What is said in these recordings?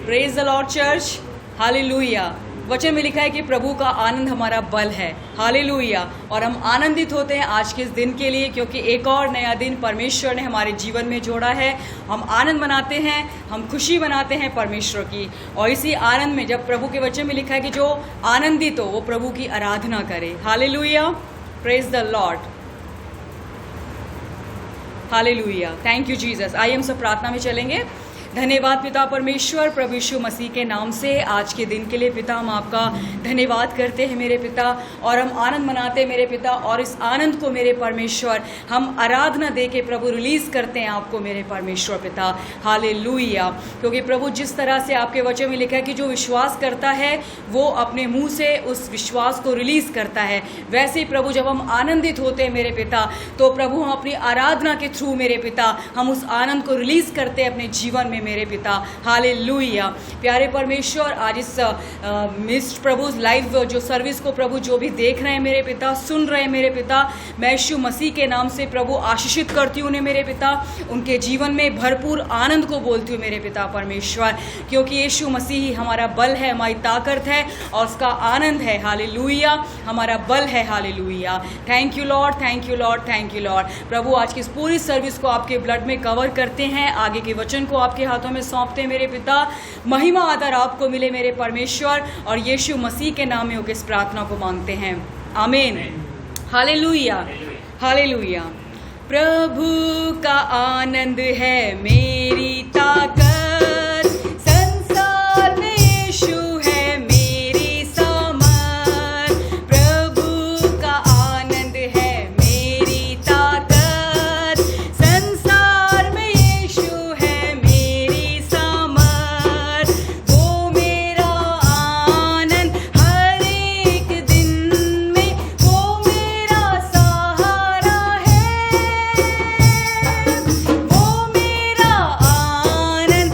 Praise the Lord church. Hallelujah. वचन में लिखा है कि प्रभु का आनंद हमारा बल है। हालेलुया। और हम आनंदित होते हैं आज के इस दिन के लिए, क्योंकि एक और नया दिन परमेश्वर ने हमारे जीवन में जोड़ा है। हम आनंद मनाते हैं, हम खुशी मनाते हैं परमेश्वर की। और इसी आनंद में जब प्रभु के वचन में लिखा है कि जो आनंदित हो वो प्रभु की आराधना करे। Hallelujah. Praise the Lord. Hallelujah. Thank you Jesus. आइए हम सब प्रार्थना में चलेंगे। धन्यवाद पिता परमेश्वर, प्रभु यीशु मसीह के नाम से आज के दिन के लिए पिता हम आपका धन्यवाद करते हैं मेरे पिता, और हम आनंद मनाते हैं मेरे पिता। और इस आनंद को मेरे परमेश्वर हम आराधना दे के प्रभु रिलीज करते हैं आपको मेरे परमेश्वर पिता। हालेलुया। क्योंकि प्रभु जिस तरह से आपके वचन में लिखा है कि जो विश्वास करता है वो अपने मुंह से उस विश्वास को रिलीज करता है, वैसे ही प्रभु जब हम आनंदित होते हैं मेरे पिता तो प्रभु हम अपनी आराधना के थ्रू मेरे पिता हम उस आनंद को रिलीज करते हैं अपने जीवन में मेरे पिता। हालेलुया। प्यारे परमेश्वर, आज इस मिस्ड प्रभु लाइव जो सर्विस को प्रभु जो भी देख रहे हैं मेरे पिता, सुन रहे हैं मेरे पिता, मैं यीशु मसीह के नाम से प्रभु आशीषित करती हूँ उन्हें मेरे पिता। उनके जीवन में भरपूर आनंद को बोलती हूँ मेरे पिता परमेश्वर, क्योंकि यीशु मसीह ही हमारा बल है, हमारी ताकत है और उसका आनंद है। हालेलुया। हमारा बल है। Hallelujah. Thank you Lord, thank you Lord, thank you Lord. प्रभु आज की इस पूरी सर्विस को आपके ब्लड में कवर करते हैं, आगे के वचन को आपके हाथों में सौंपते हैं मेरे पिता। महिमा आदर आपको मिले मेरे परमेश्वर, और यीशु मसीह के नाम में होकर इस प्रार्थना को मांगते हैं। आमीन। हालेलुया। हालेलुया। प्रभु का आनंद है मेरी ताकत, संसार में यीशु है मेरी सामर्थ। प्रभु का आनंद है मेरी ताकत, संसार में यीशु है मेरी सामर्थ। वो मेरा आनंद हर एक दिन में, वो मेरा सहारा है। वो मेरा आनंद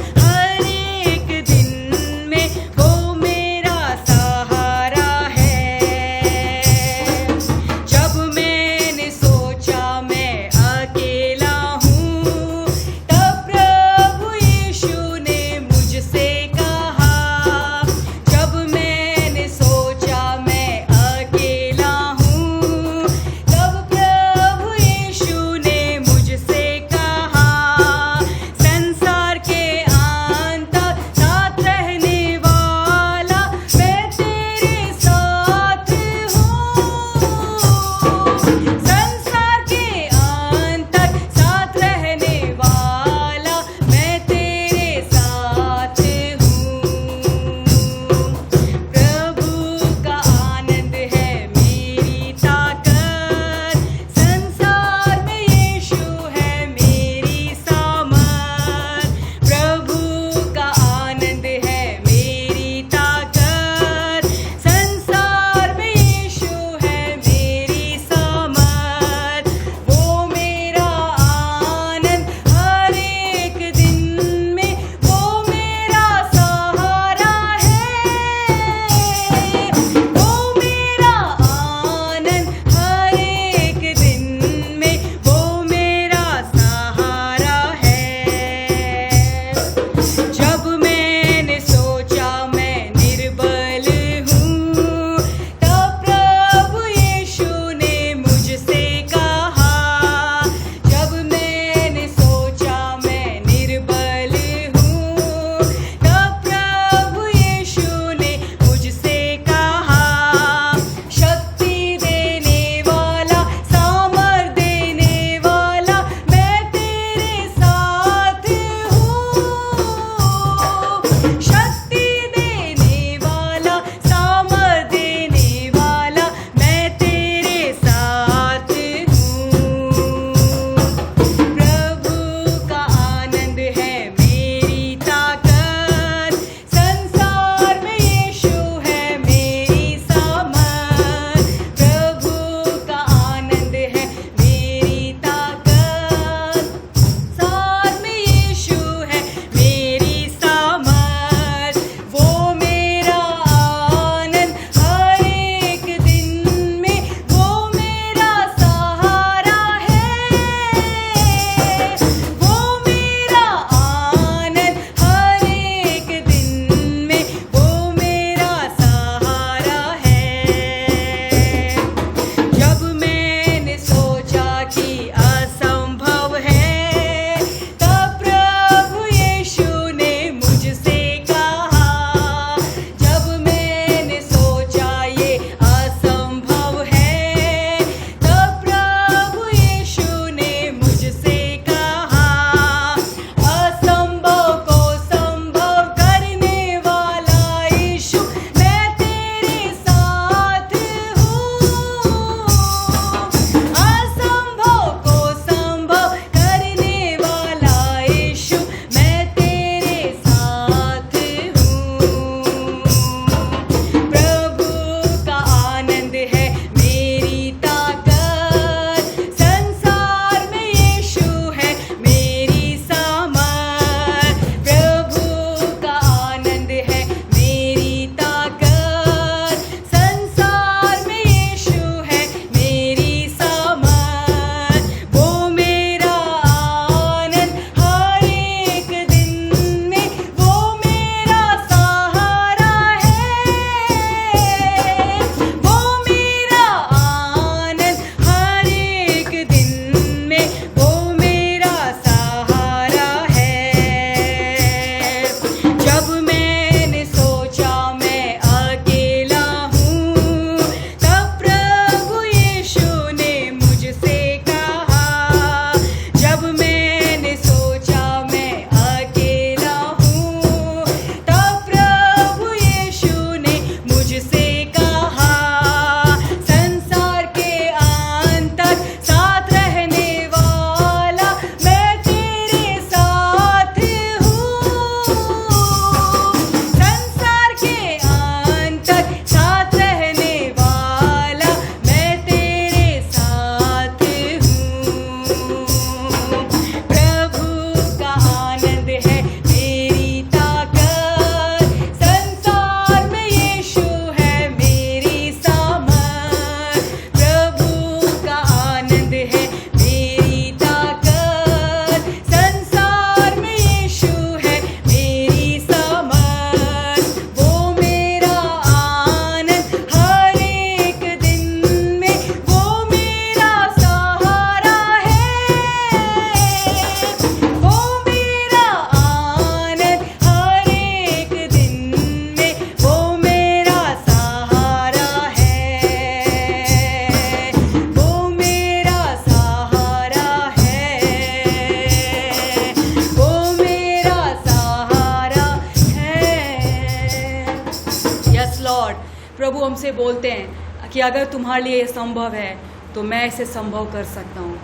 प्रभु हमसे बोलते हैं कि अगर तुम्हारे लिए ये संभव है तो मैं इसे संभव कर सकता हूँ।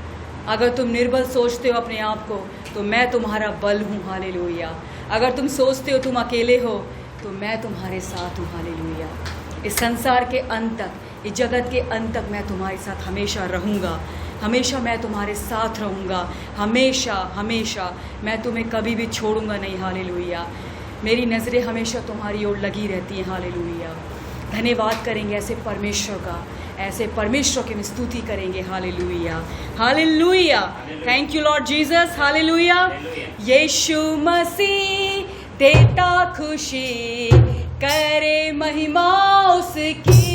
अगर तुम निर्बल सोचते हो अपने आप को तो मैं तुम्हारा बल हूँ। हालेलुया। अगर तुम सोचते हो तुम अकेले हो तो मैं तुम्हारे साथ हूँ। हालेलुया। इस संसार के अंत तक, इस जगत के अंत तक मैं तुम्हारे साथ हमेशा रहूँगा। हमेशा मैं तुम्हारे साथ रहूँगा। हमेशा हमेशा मैं तुम्हें कभी भी छोड़ूंगा नहीं। हालेलुया। मेरी नज़रें हमेशा तुम्हारी ओर लगी रहती हैं। हालेलुया। धन्यवाद करेंगे ऐसे परमेश्वर का, ऐसे परमेश्वर की हम स्तुति करेंगे। Hallelujah. Hallelujah. Thank you Lord Jesus. Hallelujah. Yeshu Masih देता खुशी, करे महिमा उसकी।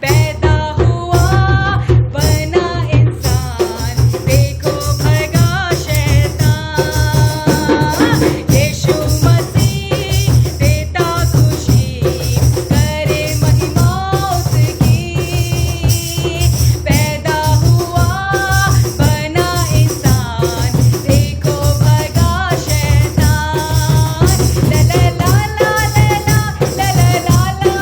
पैदा हुआ बना इंसान, देखो भगा शैतान। यीशु मसीह देता खुशी, करे महिमा उसकी। पैदा हुआ बना इंसान, देखो भगा शैतान। ला ला ला ला ला ला ला ला ला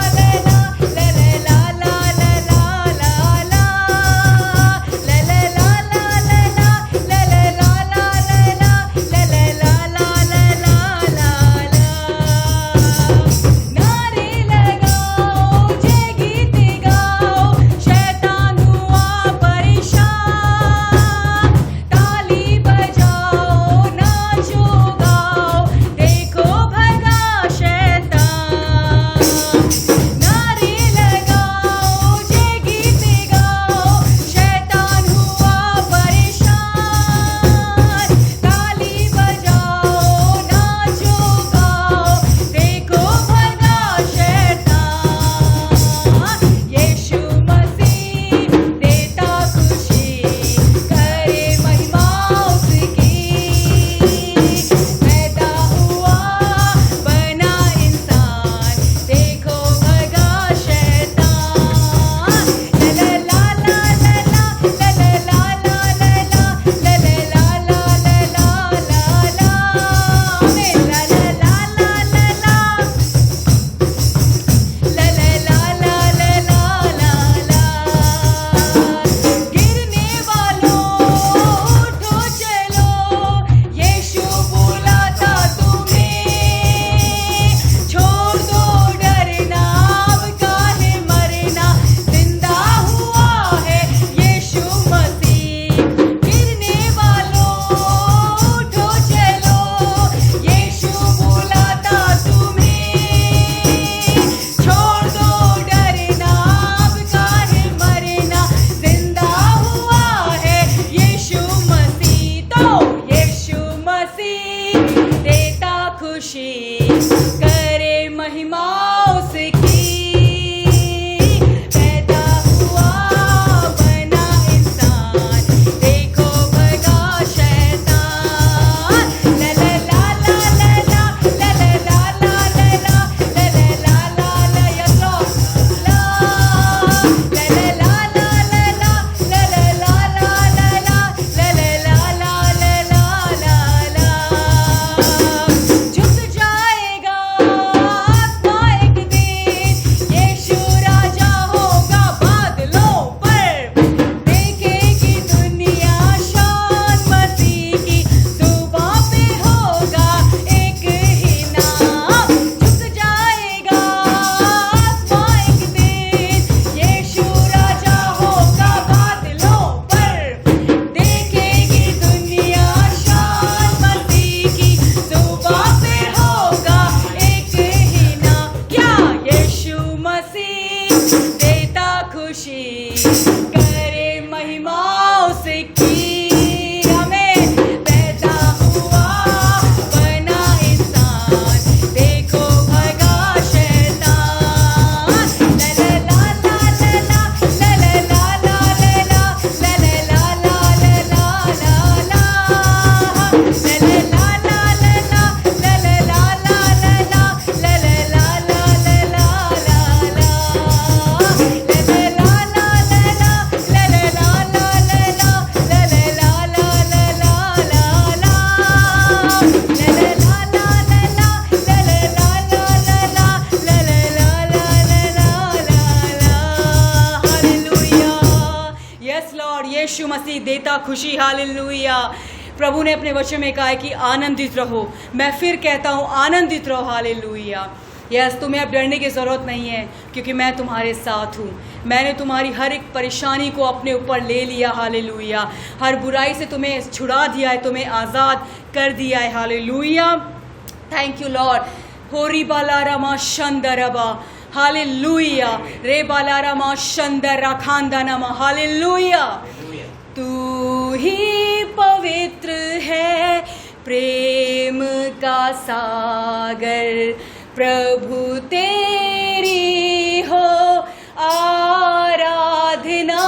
यीशु मसीह देता खुशी। हालेलुया। प्रभु ने अपने वचन में कहा है कि आनंदित रहो। मैं फिर कहता हूँ आनंदित रहो। हालेलुया। यस, तुम्हें अब डरने की ज़रूरत नहीं है, क्योंकि मैं तुम्हारे साथ हूँ। मैंने तुम्हारी हर एक परेशानी को अपने ऊपर ले लिया। हालेलुया। हर बुराई से तुम्हें छुड़ा दिया है, तुम्हें आज़ाद कर दिया है। हालेलुया। Thank you Lord. होरी बालारामा शंदरबा। हालेलुया। रे बालारामा शंदरा खानदानमा। हालेलुया। तू ही पवित्र है, प्रेम का सागर, प्रभु तेरी हो आराधना।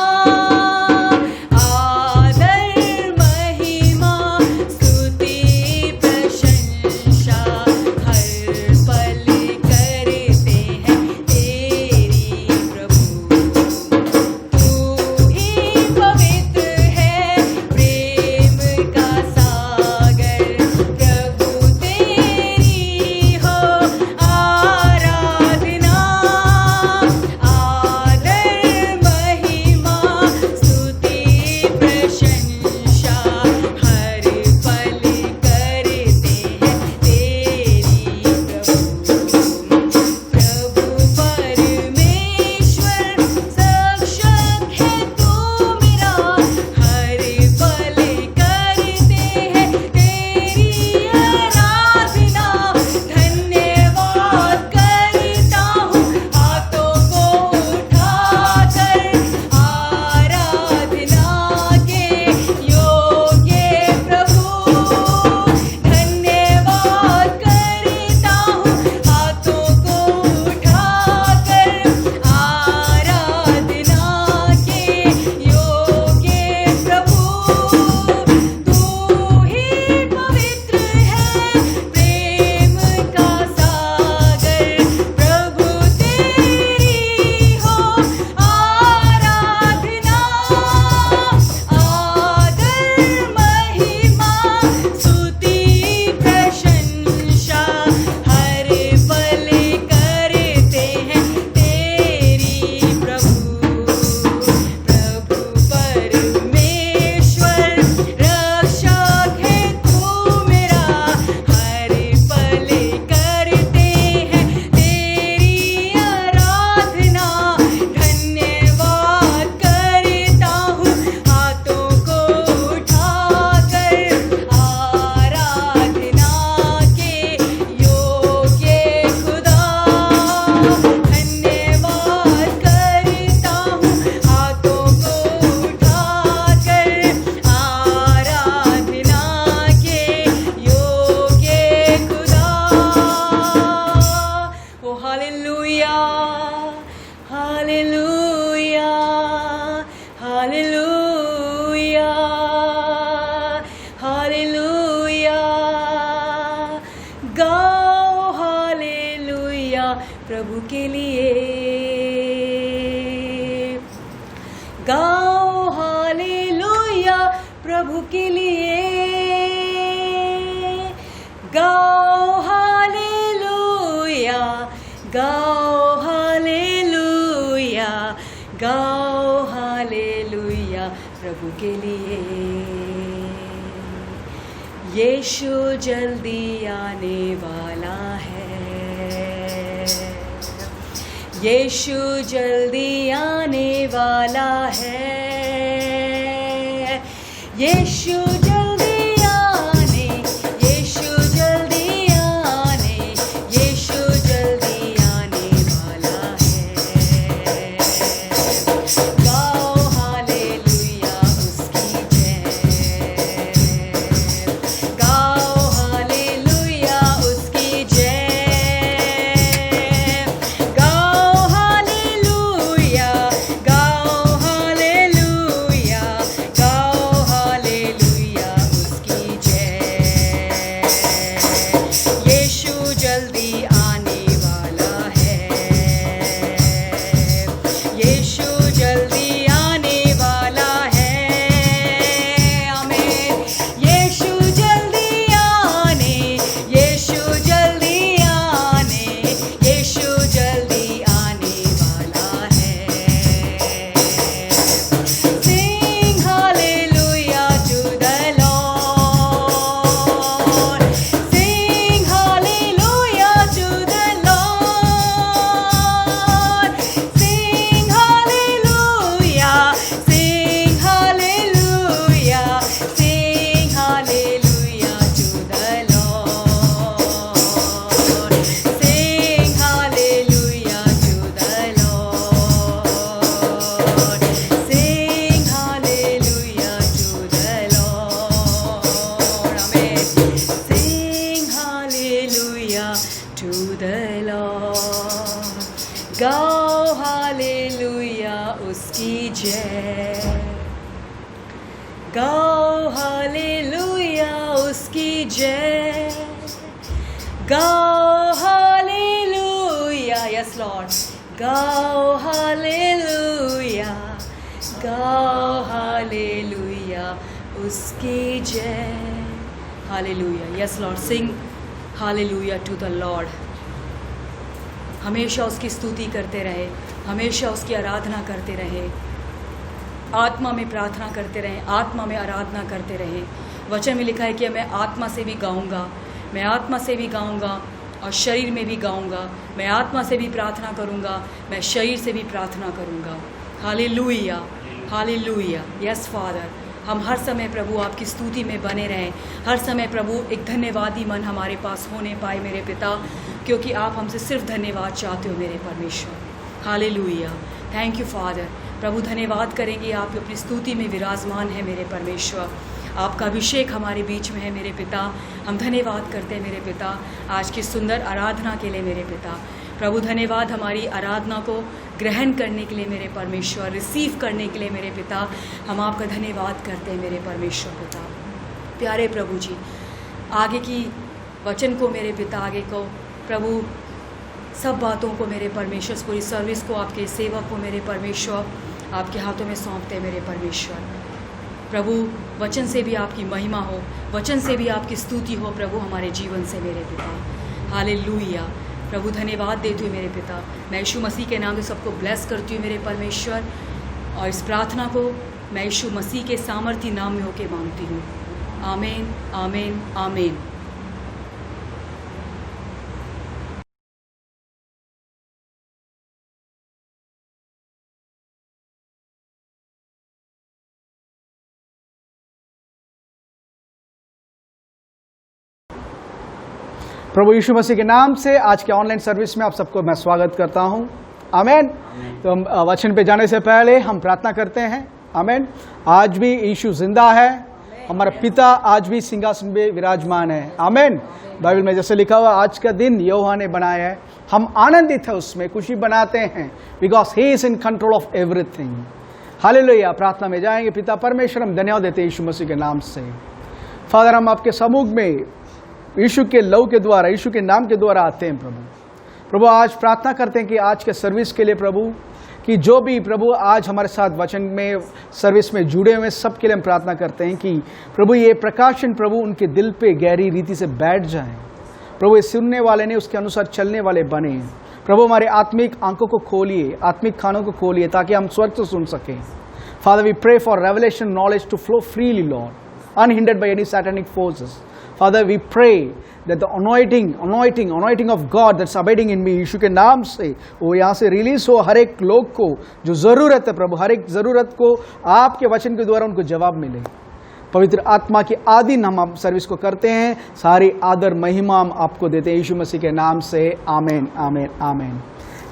प्रभु के लिए गाओ हालेलुया, प्रभु के लिए गाओ हालेलुया, गाओ हालेलुया, गाओ हालेलुया प्रभु के लिए। यीशु जल्दी आने वाला है, यीशु जल्दी आने वाला है, यीशु जल्दी आने, यीशु जल्दी आने, यीशु जल्दी आने वाला है। गाओ हालेलुया उसकी जय, गाओ हालेलुया उसकी जय, गाओ हालेलुया, गाओ हालेलुया, गाओ हालेलुया गाओ हालेलुया उसकी जय, गाओ हालेलुया उसकी जय, गाओ हालेलुया, यस लॉर्ड, गाओ हालेलुया, गाओ हालेलुया उसकी जय, hallelujah, yes Lord, sing hallelujah to the Lord. हमेशा उसकी स्तुति करते रहे, हमेशा उसकी आराधना करते रहे, आत्मा में प्रार्थना करते रहें, आत्मा में आराधना करते रहें। वचन में लिखा है कि मैं आत्मा से भी गाऊंगा, मैं आत्मा से भी गाऊंगा और शरीर में भी गाऊंगा, मैं आत्मा से भी प्रार्थना करूंगा, मैं शरीर से भी प्रार्थना करूंगा। हालेलुया, हालेलुया, यस फादर, हम हर समय प्रभु आपकी स्तुति में बने रहें, हर समय प्रभु एक धन्यवादी मन हमारे पास होने पाए मेरे पिता, क्योंकि आप हमसे सिर्फ धन्यवाद चाहते हो मेरे परमेश्वर। Hallelujah, thank you father. प्रभु धन्यवाद करेंगे, आप अपनी स्तुति में विराजमान है मेरे परमेश्वर, आपका अभिषेक हमारे बीच में है मेरे पिता। हम धन्यवाद करते हैं मेरे पिता आज की सुंदर आराधना के लिए मेरे पिता। प्रभु धन्यवाद हमारी आराधना को ग्रहण करने के लिए मेरे परमेश्वर, रिसीव करने के लिए मेरे पिता। हम आपका धन्यवाद करते हैं मेरे परमेश्वर पिता। प्यारे प्रभु जी, आगे की वचन को मेरे पिता, आगे को प्रभु सब बातों को मेरे परमेश्वर, पूरी सर्विस को आपके सेवक को मेरे परमेश्वर आपके हाथों में सौंपते हैं मेरे परमेश्वर। प्रभु वचन से भी आपकी महिमा हो, वचन से भी आपकी स्तुति हो प्रभु हमारे जीवन से मेरे पिता। हालेलुया, प्रभु धन्यवाद देती हूँ मेरे पिता। मैं यीशु मसीह के नाम से सबको ब्लेस करती हूँ मेरे परमेश्वर, और इस प्रार्थना को मैं यीशु मसीह के सामर्थी नाम में होके मांगती हूँ। आमीन, आमीन, आमीन। प्रभु यीशु मसीह के नाम से आज के ऑनलाइन सर्विस में आप सबको मैं स्वागत करता हूं। आमीन। तो हम वचन पे जाने से पहले हम प्रार्थना करते हैं। आमीन। आज भी यीशु जिंदा है, हमारा पिता आज भी सिंहासन पे विराजमान है। आमीन। बाइबल में जैसे लिखा हुआ, आज का दिन यहोवा ने बनाया है, हम आनंदित है उसमें, खुशी बनाते हैं, because he is in control of everything. Hallelujah. प्रार्थना में जाएंगे। पिता परमेश्वर, हम धन्यवाद देते हैं यीशु मसीह के नाम से। फादर, हम आपके सम्मुख में यीशु के लहू के द्वारा, यीशु के नाम के द्वारा आते हैं प्रभु। आज प्रार्थना करते हैं कि आज के सर्विस के लिए प्रभु, कि जो भी प्रभु आज हमारे साथ वचन में सर्विस में जुड़े हुए सब के लिए हम प्रार्थना करते हैं कि प्रभु ये प्रकाशन प्रभु उनके दिल पे गहरी रीति से बैठ जाए। प्रभु ये सुनने वाले ने उसके अनुसार चलने वाले बने। प्रभु हमारे आत्मिक आंखों को खोलिए, आत्मिक कानों को खोलिए, ताकि हम स्वर्ग से सुन सकें। Father, we pray for revelation knowledge to flow freely Lord, unhindered by any satanic forces. Father, we pray that the anointing of God that's abiding in me, यीशु के नाम से वो यहाँ से रिलीज हो हर एक लोग को जो ज़रूरत है प्रभु, हर एक ज़रूरत को आपके वचन के द्वारा उनको जवाब मिले। पवित्र आत्मा के आधीन हम सर्विस को करते हैं। सारी आदर महिमा हम आपको देते हैं यीशु मसीह के नाम से। आमीन, आमीन, आमीन।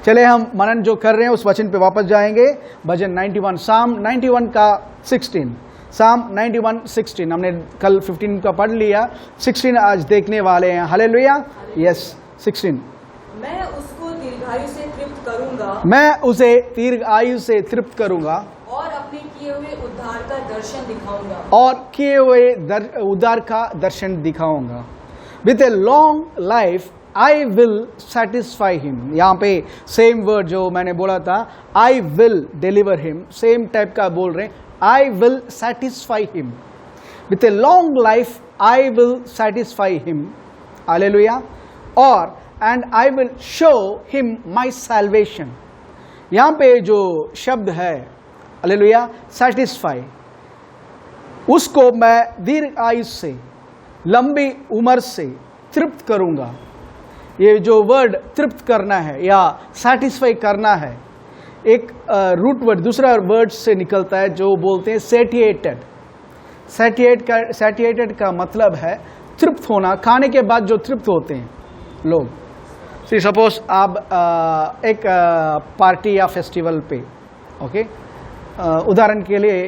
चले हम मनन जो कर रहे हैं उस वचन पे वापस जाएंगे। भजन 91, साम 91 का 16, साम 91:16 हमने कल 15 का पढ़ लिया, 16 आज देखने वाले हैं। हालेलुया। यस, 16। मैं उसको दीर्घायु से तृप्त करूंगा, मैं उसे दीर्घायु से तृप्त करूंगा और अपने किए हुए उद्धार का दर्शन दिखाऊंगा, और किए हुए उद्धार का दर्शन दिखाऊंगा। With a long life I will satisfy him. यहाँ पे सेम वर्ड जो मैंने बोला था, I will deliver him, same type का बोल रहे हैं। I will satisfy him. With a long life, I will satisfy him. Hallelujah. And I will show him my salvation. यहाँ पे जो शब्द है, हालेलुया, satisfy, उसको मैं दीर्घ आयु से, लंबी उम्र से तृप्त करूँगा। ये जो वर्ड तृप्त करना है या satisfy करना है, एक रूट वर्ड दूसरा वर्ड से निकलता है जो बोलते हैं सेटिएटेड। सेटिएटेड का मतलब है तृप्त होना, खाने के बाद जो तृप्त होते हैं लोग। सी सपोज आप एक पार्टी या फेस्टिवल पे, ओके, उदाहरण के लिए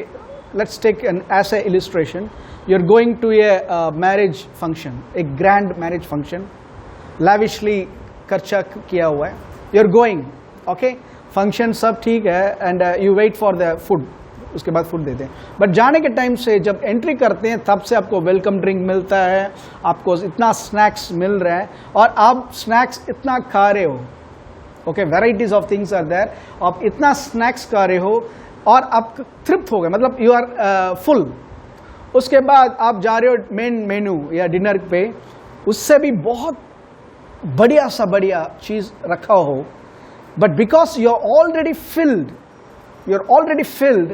let's take an as a illustration, you are going to a marriage function, एक ग्रैंड मैरिज फंक्शन, लैविशली खर्चा किया हुआ है, you are going, okay, function सब ठीक है, and you wait for the food, उसके बाद फूड देते हैं। बट जाने के टाइम से जब एंट्री करते हैं तब से आपको वेलकम ड्रिंक मिलता है, आपको इतना स्नैक्स मिल रहा है और आप स्नैक्स इतना खा रहे हो, okay, varieties of things are there, आप इतना स्नैक्स खा रहे हो और आप तृप्त हो गए, मतलब यू आर फुल। उसके बाद आप जा रहे हो मेन मेन्यू या डिनर पे, उससे भी बहुत बढ़िया सा बढ़िया चीज रखा हो, but because you are already filled,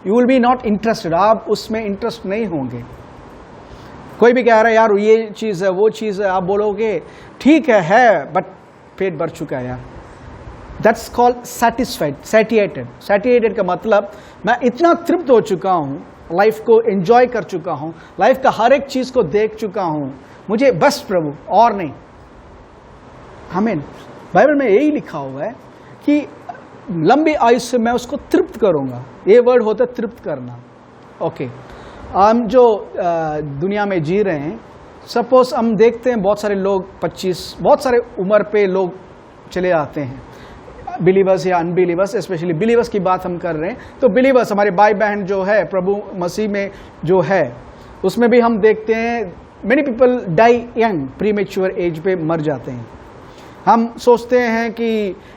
you will be not interested, आप उसमें इंटरेस्ट नहीं होंगे। कोई भी कह रहा है यार ये चीज़ है वो चीज़ है, आप बोलोगे ठीक है बट पेट भर चुका है यार। दैट्स कॉल्ड सेटिस्फाइड, सैटिएटेड का मतलब मैं इतना तृप्त हो चुका हूँ, लाइफ को एंजॉय कर चुका हूँ, लाइफ का हर एक चीज़ को देख चुका हूँ, मुझे बस प्रभु और नहीं। आमीन। बाइबल में यही लिखा हुआ है कि लंबी आयु से मैं उसको तृप्त करूंगा, ये वर्ड होता है तृप्त करना। ओके, हम जो दुनिया में जी रहे हैं, सपोज हम देखते हैं बहुत सारे लोग 25 बहुत सारे उम्र पे लोग चले आते हैं, बिलीवर्स या अनबिलीवर्स, स्पेशली बिलीवर्स की बात हम कर रहे हैं, तो बिलीवर्स हमारे भाई बहन जो है प्रभु मसीह में जो है, उसमें भी हम देखते हैं many people die young, premature age पे मर जाते हैं। हम सोचते हैं कि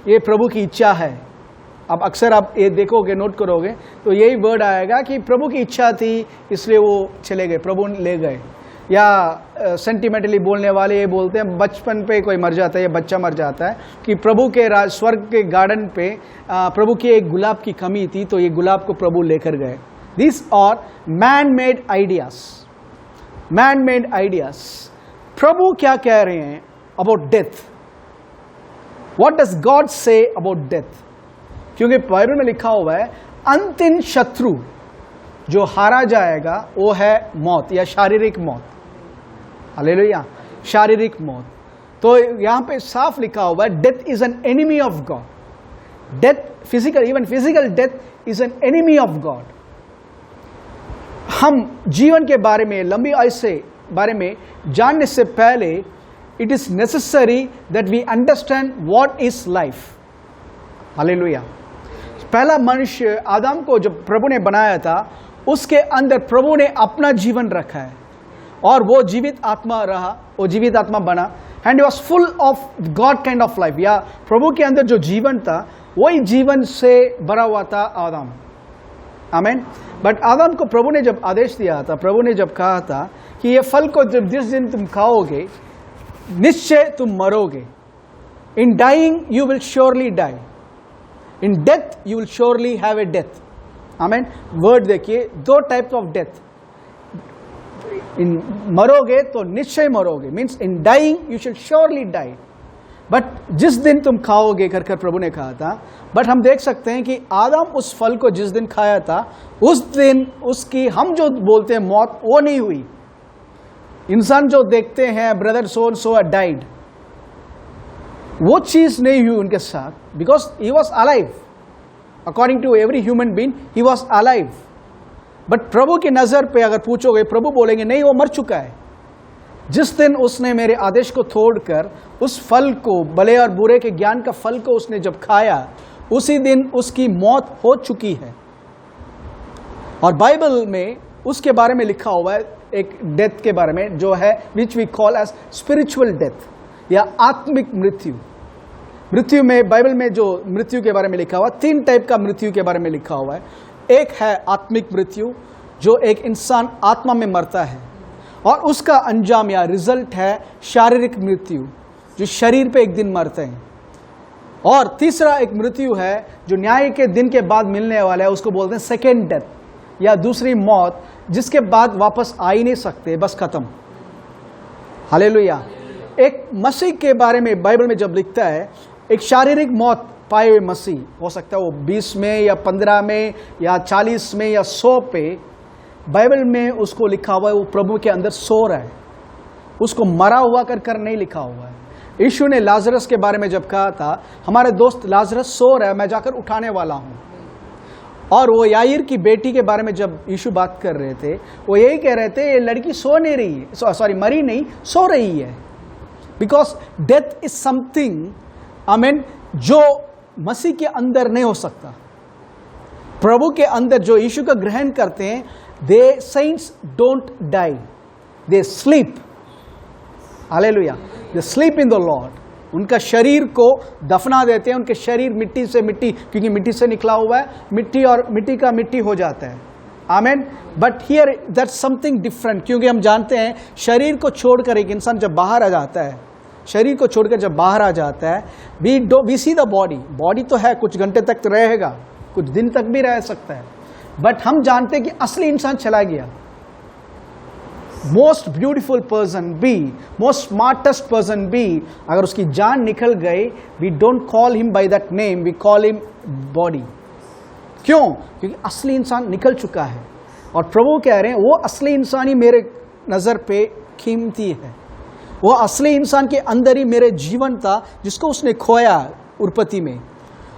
ये प्रभु की इच्छा है। अब अक्सर आप ये देखोगे, नोट करोगे तो यही वर्ड आएगा कि प्रभु की इच्छा थी इसलिए वो चले गए, प्रभु ले गए। या सेंटिमेंटली बोलने वाले ये बोलते हैं बचपन पे कोई मर जाता है या बच्चा मर जाता है कि प्रभु के स्वर्ग के गार्डन पे प्रभु की एक गुलाब की कमी थी तो ये गुलाब को प्रभु लेकर गए। This are man made ideas. प्रभु क्या कह रहे हैं about death? What does God say about death? क्योंकि बाइबल में लिखा हुआ है अंतिम शत्रु जो हारा जाएगा वो है मौत या शारीरिक मौत। हालेलुया, शारीरिक मौत। तो यहां पे साफ लिखा हुआ है death is an enemy of God. Death physical, even physical death is an enemy of God. हम जीवन के बारे में, लंबी आयु से बारे में जानने से पहले it is necessary that we understand what is life. Hallelujah. पहला मनुष्य आदम को जब प्रभु ने बनाया था, उसके अंदर प्रभु ने अपना जीवन रखा है और वो जीवित आत्मा रहा, वो जीवित आत्मा बना, and he was full of God kind of life. या प्रभु के अंदर जो जीवन था वही जीवन से भरा हुआ था आदम। आमीन। बट आदम को प्रभु ने जब आदेश दिया था, प्रभु ने जब कहा था कि ये फल को जब जिस दिन तुम खाओगे निश्चय तुम मरोगे, in dying you will surely die, in death you will surely have a death. आमीन। वर्ड देखिए, दो टाइप ऑफ डेथ। इन मरोगे तो निश्चय मरोगे, means in dying you should surely die, but जिस दिन तुम खाओगे कर कर प्रभु ने कहा था। बट हम देख सकते हैं कि आदम उस फल को जिस दिन खाया था उस दिन उसकी, हम जो बोलते हैं मौत, वो नहीं हुई। इंसान जो देखते हैं brother so and so died, वो चीज नहीं हुई उनके साथ, because he was alive. According to every human being he was alive. But प्रभु की नजर पे अगर पूछोगे, प्रभु बोलेंगे नहीं वो मर चुका है। जिस दिन उसने मेरे आदेश को तोड़कर उस फल को, भले और बुरे के ज्ञान का फल को उसने जब खाया, उसी दिन उसकी मौत हो चुकी है। और बाइबल में उसके बारे में लिखा हुआ है एक डेथ के बारे में जो है which we call as spiritual death या आत्मिक मृत्यु। मृत्यु में, बाइबल में जो मृत्यु के बारे में लिखा हुआ, 3 टाइप का मृत्यु के बारे में लिखा हुआ है। एक है आत्मिक मृत्यु, जो एक इंसान आत्मा में मरता है, और उसका अंजाम या रिजल्ट है शारीरिक मृत्यु, जो शरीर पे एक दिन मरते हैं। और तीसरा एक मृत्यु है जो न्याय के दिन के बाद मिलने वाला है, उसको बोलते हैं सेकेंड डेथ या दूसरी मौत, जिसके बाद वापस आ ही नहीं सकते, बस खत्म। हालेलुया। एक मसीह के बारे में बाइबल में जब लिखता है, एक शारीरिक मौत पाए हुए मसीह, हो सकता है वो 20 में या 15 में या 40 में या 100 पे, बाइबल में उसको लिखा हुआ है वो प्रभु के अंदर सो रहा है, उसको मरा हुआ कर कर नहीं लिखा हुआ है। यीशु ने लाजरस के बारे में जब कहा था, हमारे दोस्त लाजरस सो रहा है, मैं जाकर उठाने वाला हूं। और वो याईर की बेटी के बारे में जब यीशु बात कर रहे थे, वो यही कह रहे थे ये लड़की सो नहीं रही है, सॉरी मरी नहीं, सो रही है। बिकॉज डेथ इज समथिंग, आमीन, जो मसीह के अंदर नहीं हो सकता। प्रभु के अंदर जो यीशु का ग्रहण करते हैं, they saints don't die, they sleep. Hallelujah, they sleep in the Lord. उनका शरीर को दफना देते हैं, उनके शरीर मिट्टी से मिट्टी, क्योंकि मिट्टी से निकला हुआ है, मिट्टी और मिट्टी का मिट्टी हो जाता है। Amen. But here that's something different, क्योंकि हम जानते हैं शरीर को छोड़कर एक इंसान जब बाहर आ जाता है, शरीर को छोड़कर जब बाहर आ जाता है, वी सी द बॉडी तो है, कुछ घंटे तक तो रहेगा, कुछ दिन तक भी रह सकता है, बट हम जानते हैं कि असली इंसान चला गया। Most beautiful person be, most smartest person be, अगर उसकी जान निकल गई, we don't call him by that name, we call him body. क्यों? क्योंकि असली इंसान निकल चुका है। और प्रभु कह रहे हैं वो असली इंसान ही मेरे नज़र पे कीमती है, वो असली इंसान के अंदर ही मेरे जीवन था, जिसको उसने खोया उत्पत्ति में,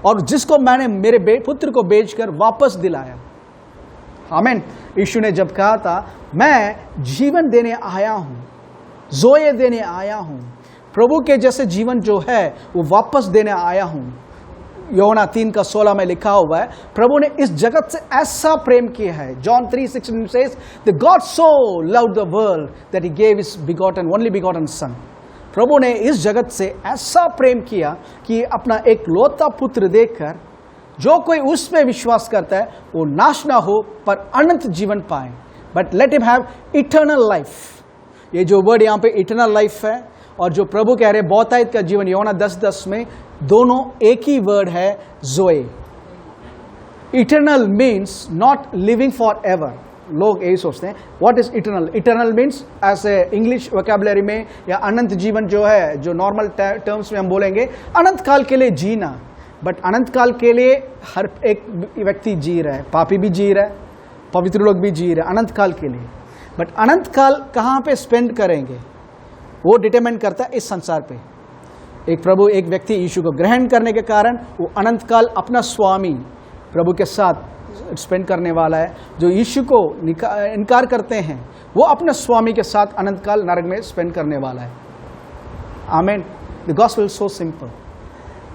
और जिसको मैंने मेरे पुत्र को बेचकर वापस दिलाया। आमीन। यीशु ने जब कहा था मैं जीवन देने आया हूं, जोए देने आया हूं, प्रभु के जैसे जीवन जो है वो वापस देने आया हूं। यूहन्ना 3:16 में लिखा हुआ है, प्रभु ने इस जगत से ऐसा प्रेम किया है। John 3:16 says, "The God so loved the world that he gave his only begotten son." प्रभु ने इस जगत से ऐसा प्रेम किया कि अपना एक लौता पुत्र देकर जो कोई उसमें विश्वास करता है वो नाश ना हो पर अनंत जीवन पाए, but let him have eternal life. ये जो वर्ड यहाँ पे इटर्नल लाइफ है, और जो प्रभु कह रहे बहुतायत का जीवन यूहन्ना 10:10 में, दोनों एक ही वर्ड है, जोए। Eternal means not living forever. लोग यही सोचते हैं what is eternal. Eternal means ऐसे इंग्लिश वोकैबुलरी में, या अनंत जीवन जो है, जो नॉर्मल टर्म्स में हम बोलेंगे अनंत काल के लिए जीना। बट अनंत काल के लिए हर एक व्यक्ति जी रहा है, पापी भी जी रहा है, पवित्र लोग भी जी रहे हैं अनंत काल के लिए। बट अनंत काल कहाँ पे स्पेंड करेंगे वो डिटरमाइन करता है इस संसार पे। एक व्यक्ति यीशु को ग्रहण करने के कारण वो अनंत काल अपना स्वामी प्रभु के साथ स्पेंड करने वाला है। जो यीशु को इनकार करते हैं वो अपने स्वामी के साथ अनंत काल नरक में स्पेंड करने वाला है। आमीन। The gospel so simple.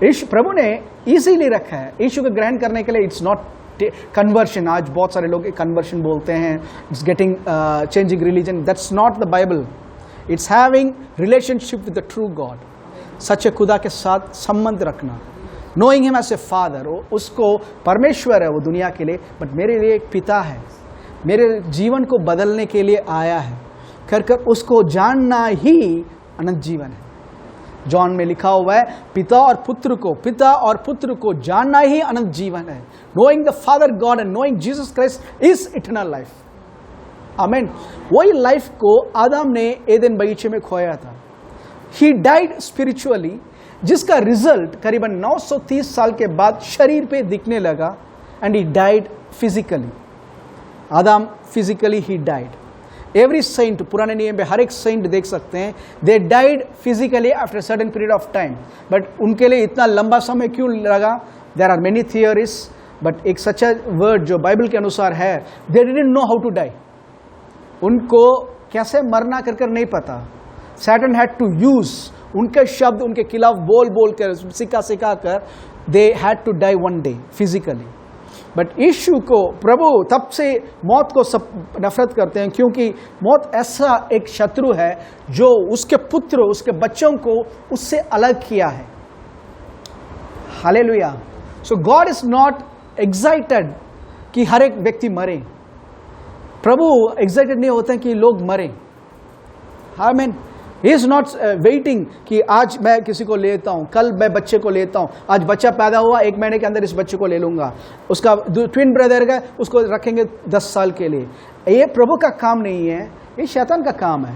Yeshu प्रभु ने इजीली रखा है यीशु को ग्रहण करने के लिए। It's not conversion. आज बहुत सारे लोग कन्वर्शन बोलते हैं, it's getting changing religion. That's not the Bible. It's having relationship with the true God. सच्चे खुदा के साथ संबंध रखना, knowing him as a father. उसको परमेश्वर है वो दुनिया के लिए, बट मेरे लिए एक पिता है, मेरे जीवन को बदलने के लिए आया है, कर उसको जानना ही अनंत जीवन है। जॉन में लिखा हुआ है पिता और पुत्र को जानना ही अनंत जीवन है। Knowing the father God and knowing Jesus Christ is eternal life. आमीन। वही लाइफ को आदम ने एदेन बगीचे में खोया था। ही डाइड स्पिरिचुअली, जिसका रिजल्ट करीबन 930 साल के बाद शरीर पे दिखने लगा। And he died physically. आदम physically he died. Every saint, पुराने नियम में हर एक सेंट देख सकते हैं, they died physically after certain period of time. But उनके लिए इतना लंबा समय क्यों लगा? There are many theories, but एक सच्चा वर्ड जो बाइबल के अनुसार है, they didn't know how to die. उनको कैसे मरना कर नहीं पता। सैटन हैड टू यूज उनके शब्द उनके खिलाफ बोल कर सिखा कर they had to die one day physically. But Yeshu को प्रभु तब से मौत को सब नफरत करते हैं, क्योंकि मौत ऐसा एक शत्रु है जो उसके पुत्र उसके बच्चों को उससे अलग किया है। Hallelujah. So God is not excited कि हर एक व्यक्ति मरे। प्रभु एक्साइटेड नहीं होते हैं कि लोग मरे। आमीन। He is not waiting कि आज मैं किसी को लेता हूँ, कल मैं बच्चे को लेता हूँ, आज बच्चा पैदा हुआ 1 महीने के अंदर इस बच्चे को ले लूँगा, उसका ट्विन ब्रदर का उसको रखेंगे 10 साल के लिए। ये प्रभु का काम नहीं है, ये शैतान का काम है।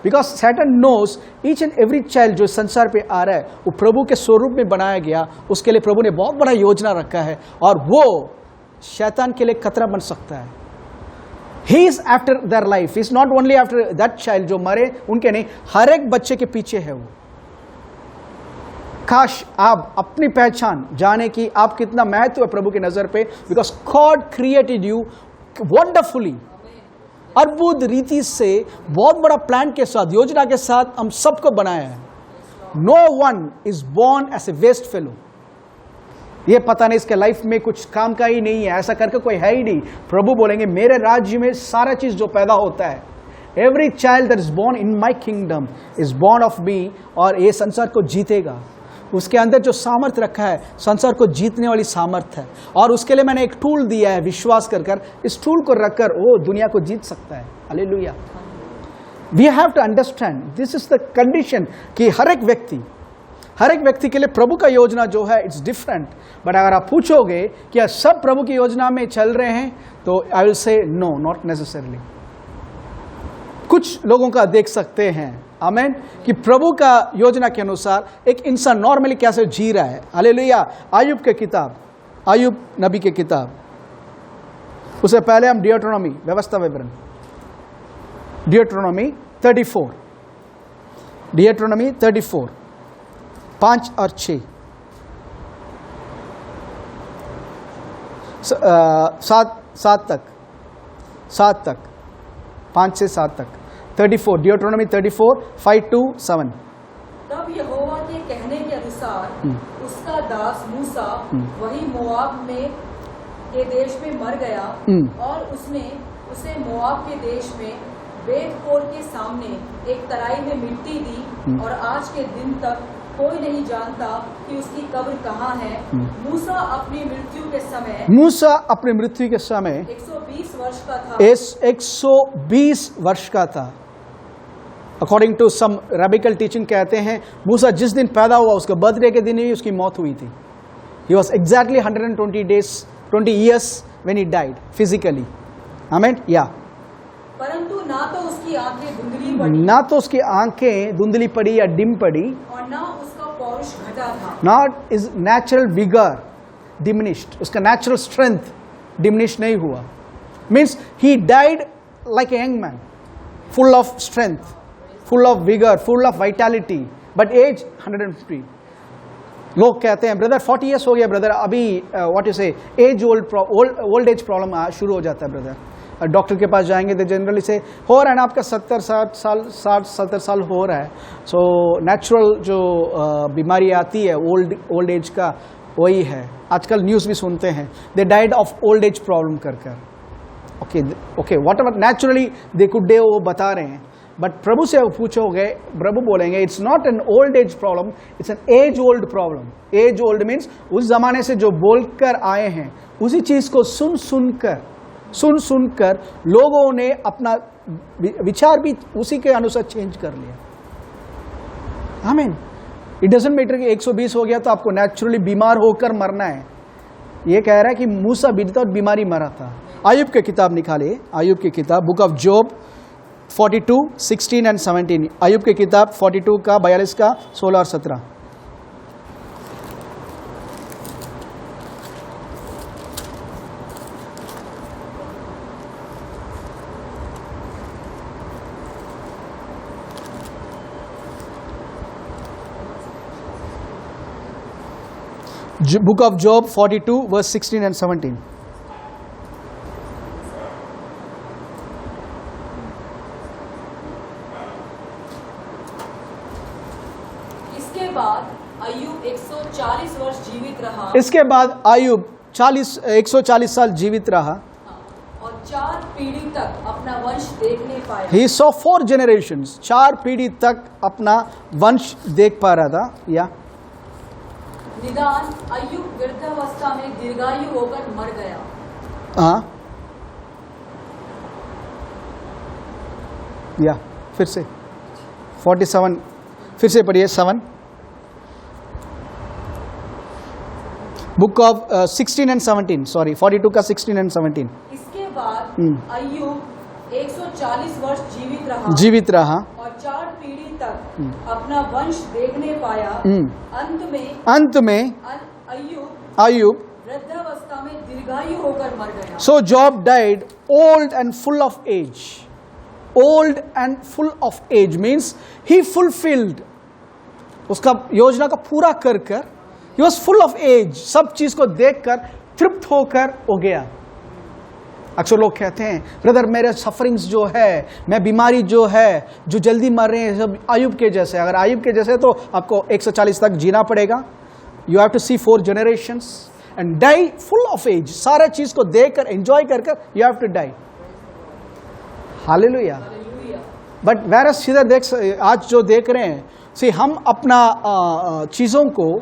Because Satan knows each and every child जो संसार पे आ रहा है वो प्रभु के स्वरूप में बनाया गया, उसके लिए प्रभु ने बहुत बड़ा योजना रखा है, और वो शैतान के लिए खतरा बन सकता है। He is after their life. He is not only after that child जो मरे उनके नहीं, हर एक बच्चे के पीछे है वो। काश आप अपनी पहचान जाने की आप कितना महत्व है प्रभु की नजर पे। Because God created you wonderfully, अद्भुत रीति से, बहुत बड़ा प्लान के साथ, योजना के साथ हम सबको बनाया है। No one is born as a waste fellow. ये पता नहीं इसके लाइफ में कुछ काम का ही नहीं है, ऐसा करके कोई है ही नहीं। प्रभु बोलेंगे मेरे राज्य में सारा चीज जो पैदा होता है, every child that is born in my kingdom is born of me, और ये संसार को जीतेगा। उसके अंदर जो सामर्थ्य रखा है, संसार को जीतने वाली सामर्थ्य है, और उसके लिए मैंने एक टूल दिया है, विश्वास कर इस टूल को रखकर वो दुनिया को जीत सकता है। Hallelujah. We have to understand this is the condition कि हर एक व्यक्ति के लिए प्रभु का योजना जो है इट्स डिफरेंट। बट अगर आप पूछोगे क्या सब प्रभु की योजना में चल रहे हैं, तो I will say no, not necessarily. कुछ लोगों का देख सकते हैं, आमेन, कि प्रभु का योजना के अनुसार एक इंसान नॉर्मली कैसे जी रहा है। हालेलुया। आयुब के किताब, आयुब नबी के किताब, उससे पहले हम डियोट्रोनॉमी, व्यवस्था विवरण, डियोट्रोनॉमी 34, डियोट्रोनॉमी 34 5 और 6, 7 तक, 5 से 7 तक, 34, डियोट्रोनॉमी 34 5 to 7। तब यहोवा के कहने के अनुसार उसका दास मूसा वही मोआब में के देश में मर गया, और उसने उसे मोआब के देश में बेतपोर के सामने एक तराई में मिट्टी दी, और आज के दिन तक कोई नहीं जानता कि उसकी कब्र कहाँ है। मूसा अपनी मृत्यु के समय 120 वर्ष का था। 120 वर्ष का था। अकॉर्डिंग टू सम रैबिकल टीचिंग कहते हैं मूसा जिस दिन पैदा हुआ उसके बर्थडे के दिन ही उसकी मौत हुई थी। He was exactly 120 years when he died physically. Amen? Yeah. परंतु ना तो उसकी आंखें धुंधली पड़ी या डिम पड़ी, और ना उसका पौरुष घटा था। Not is natural vigour diminished, उसका नेचुरल स्ट्रेंथ डिमिनिश नहीं हुआ। Means he died like a young man, full of strength, full of vigour, full of vitality, but as 150। लोग कहते हैं ब्रदर 40 years हो गया ब्रदर, अभी व्हाट यू से एज ओल्ड एज प्रॉब्लम शुरू हो जाता है ब्रदर। डॉक्टर के पास जाएंगे तो जनरली से हो रहा है ना आपका 60-70 साल हो रहा है। सो नेचुरल जो बीमारी आती है ओल्ड एज का वही है। आजकल न्यूज़ भी सुनते हैं they died of old age problem कर। Okay whatever naturally they could die, वो बता रहे हैं। बट प्रभु से पूछोगे, प्रभु बोलेंगे it's not an old age problem, it's an age old problem. Age old means उस जमाने से जो बोलकर आए हैं उसी चीज को सुन सुनकर लोगों ने अपना विचार भी उसी के अनुसार चेंज कर लिया। आमीन। इट डजंट मैटर कि 120 हो गया तो आपको नेचुरली बीमार होकर मरना है। ये कह रहा है कि मूसा विदाउट बीमारी मरा था। आयुब की किताब निकालिए, आयुब की किताब, book of job 42, 16 and 17। Ayub की किताब 42 का 42 का 16 और 17। Book of Job 42 verse 16 and 17। इसके बाद अय्यूब 140 वर्ष जीवित रहा। इसके बाद अय्यूब 140 साल जीवित रहा, और 4 पीढ़ी तक अपना वंश देखने पाया। He saw 4 generations, 4 पीढ़ी तक अपना वंश देख पा रहा था। या निदान अय्यूब वृद्धावस्था में दीर्घायु होकर मर गया। हाँ, या फिर से 47, फिर से पढ़िए 7। बुक ऑफ 16 एंड 17, सॉरी 42 का 16 एंड 17। इसके बाद अय्यूब 140 वर्ष जीवित रहा और 4 पीढ़ी तक अपना वंश देखने पाया। अंत में अय्यूब वृद्धावस्था में दीर्घायु होकर मर गया। So Job died old and full of age. Old and full of age means he fulfilled, उसका योजना का पूरा कर कर, he was full of age, सब चीज को देखकर तृप्त होकर हो गया। अक्सर लोग कहते हैं ब्रदर मेरे सफरिंग्स जो है, मैं बीमारी जो है, जो जल्दी मर रहे हैं, सब अय्यूब के जैसे। अगर अय्यूब के जैसे तो आपको 140 तक जीना पड़ेगा। You have to see 4 generations। And die full of age, सारे चीज को देखकर एंजॉय कर you have to die. Hallelujah. But वैरस सीधा देख, आज जो देख रहे हैं, सी हम अपना चीजों को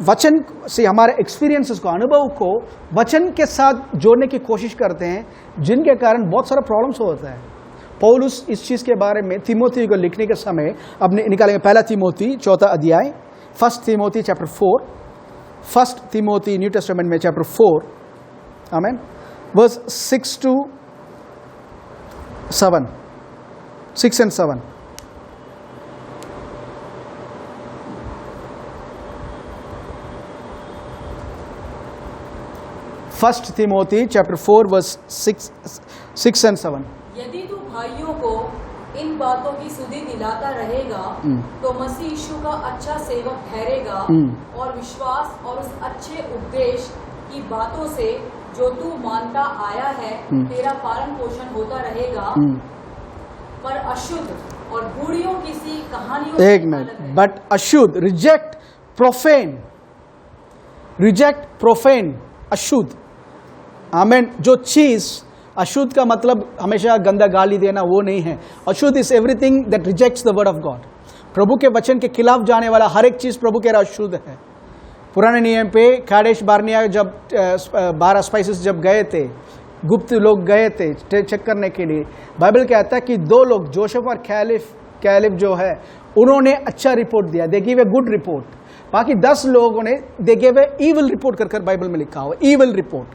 वचन से, हमारे एक्सपीरियंसेस को, अनुभव को वचन के साथ जोड़ने की कोशिश करते हैं, जिनके कारण बहुत सारा प्रॉब्लम्स होता है। पौलुस इस चीज के बारे में तीमोथी को लिखने के समय अपने निकालेंगे। पहला तीमोथी 4 अध्याय, 1 तीमोथी चैप्टर 4, 1 तीमोथी न्यू टेस्टामेंट में चैप्टर 4, आमेन, verse 6 to 7, 6 and 7। First Timothy chapter 4 verse 6 and 7। यदि तू भाइयों को इन बातों की सुधि दिलाता रहेगा तो मसीह यीशु का अच्छा सेवक ठहरेगा और विश्वास और उस अच्छे उपदेश की बातों से जो तू मानता आया है तेरा पालन पोषण होता रहेगा, पर अशुद्ध और बूढ़ियों की सी कहानियों से एक मिनट, बट अशुद्ध, रिजेक्ट प्रोफेन, रिजेक्ट प्रोफेन, अशुद्ध, आमेन। जो चीज अशुद्ध का मतलब हमेशा गंदा गाली देना वो नहीं है। अशुद्ध is everything that rejects the word of God. प्रभु के वचन के खिलाफ जाने वाला हर एक चीज प्रभु के अशुद्ध है। पुराने नियम पे कादेश बार्निया जब 12 स्पाइसेस जब गए थे, गुप्त लोग गए थे चेक करने के लिए, बाइबल कहता है कि 2 लोग, जोसेफ और कैलिफ जो है, उन्होंने अच्छा रिपोर्ट दिया, they give a good report. बाकी 10 लोगों ने they give a evil report कर बाइबल में लिखा हुआ, इविल रिपोर्ट।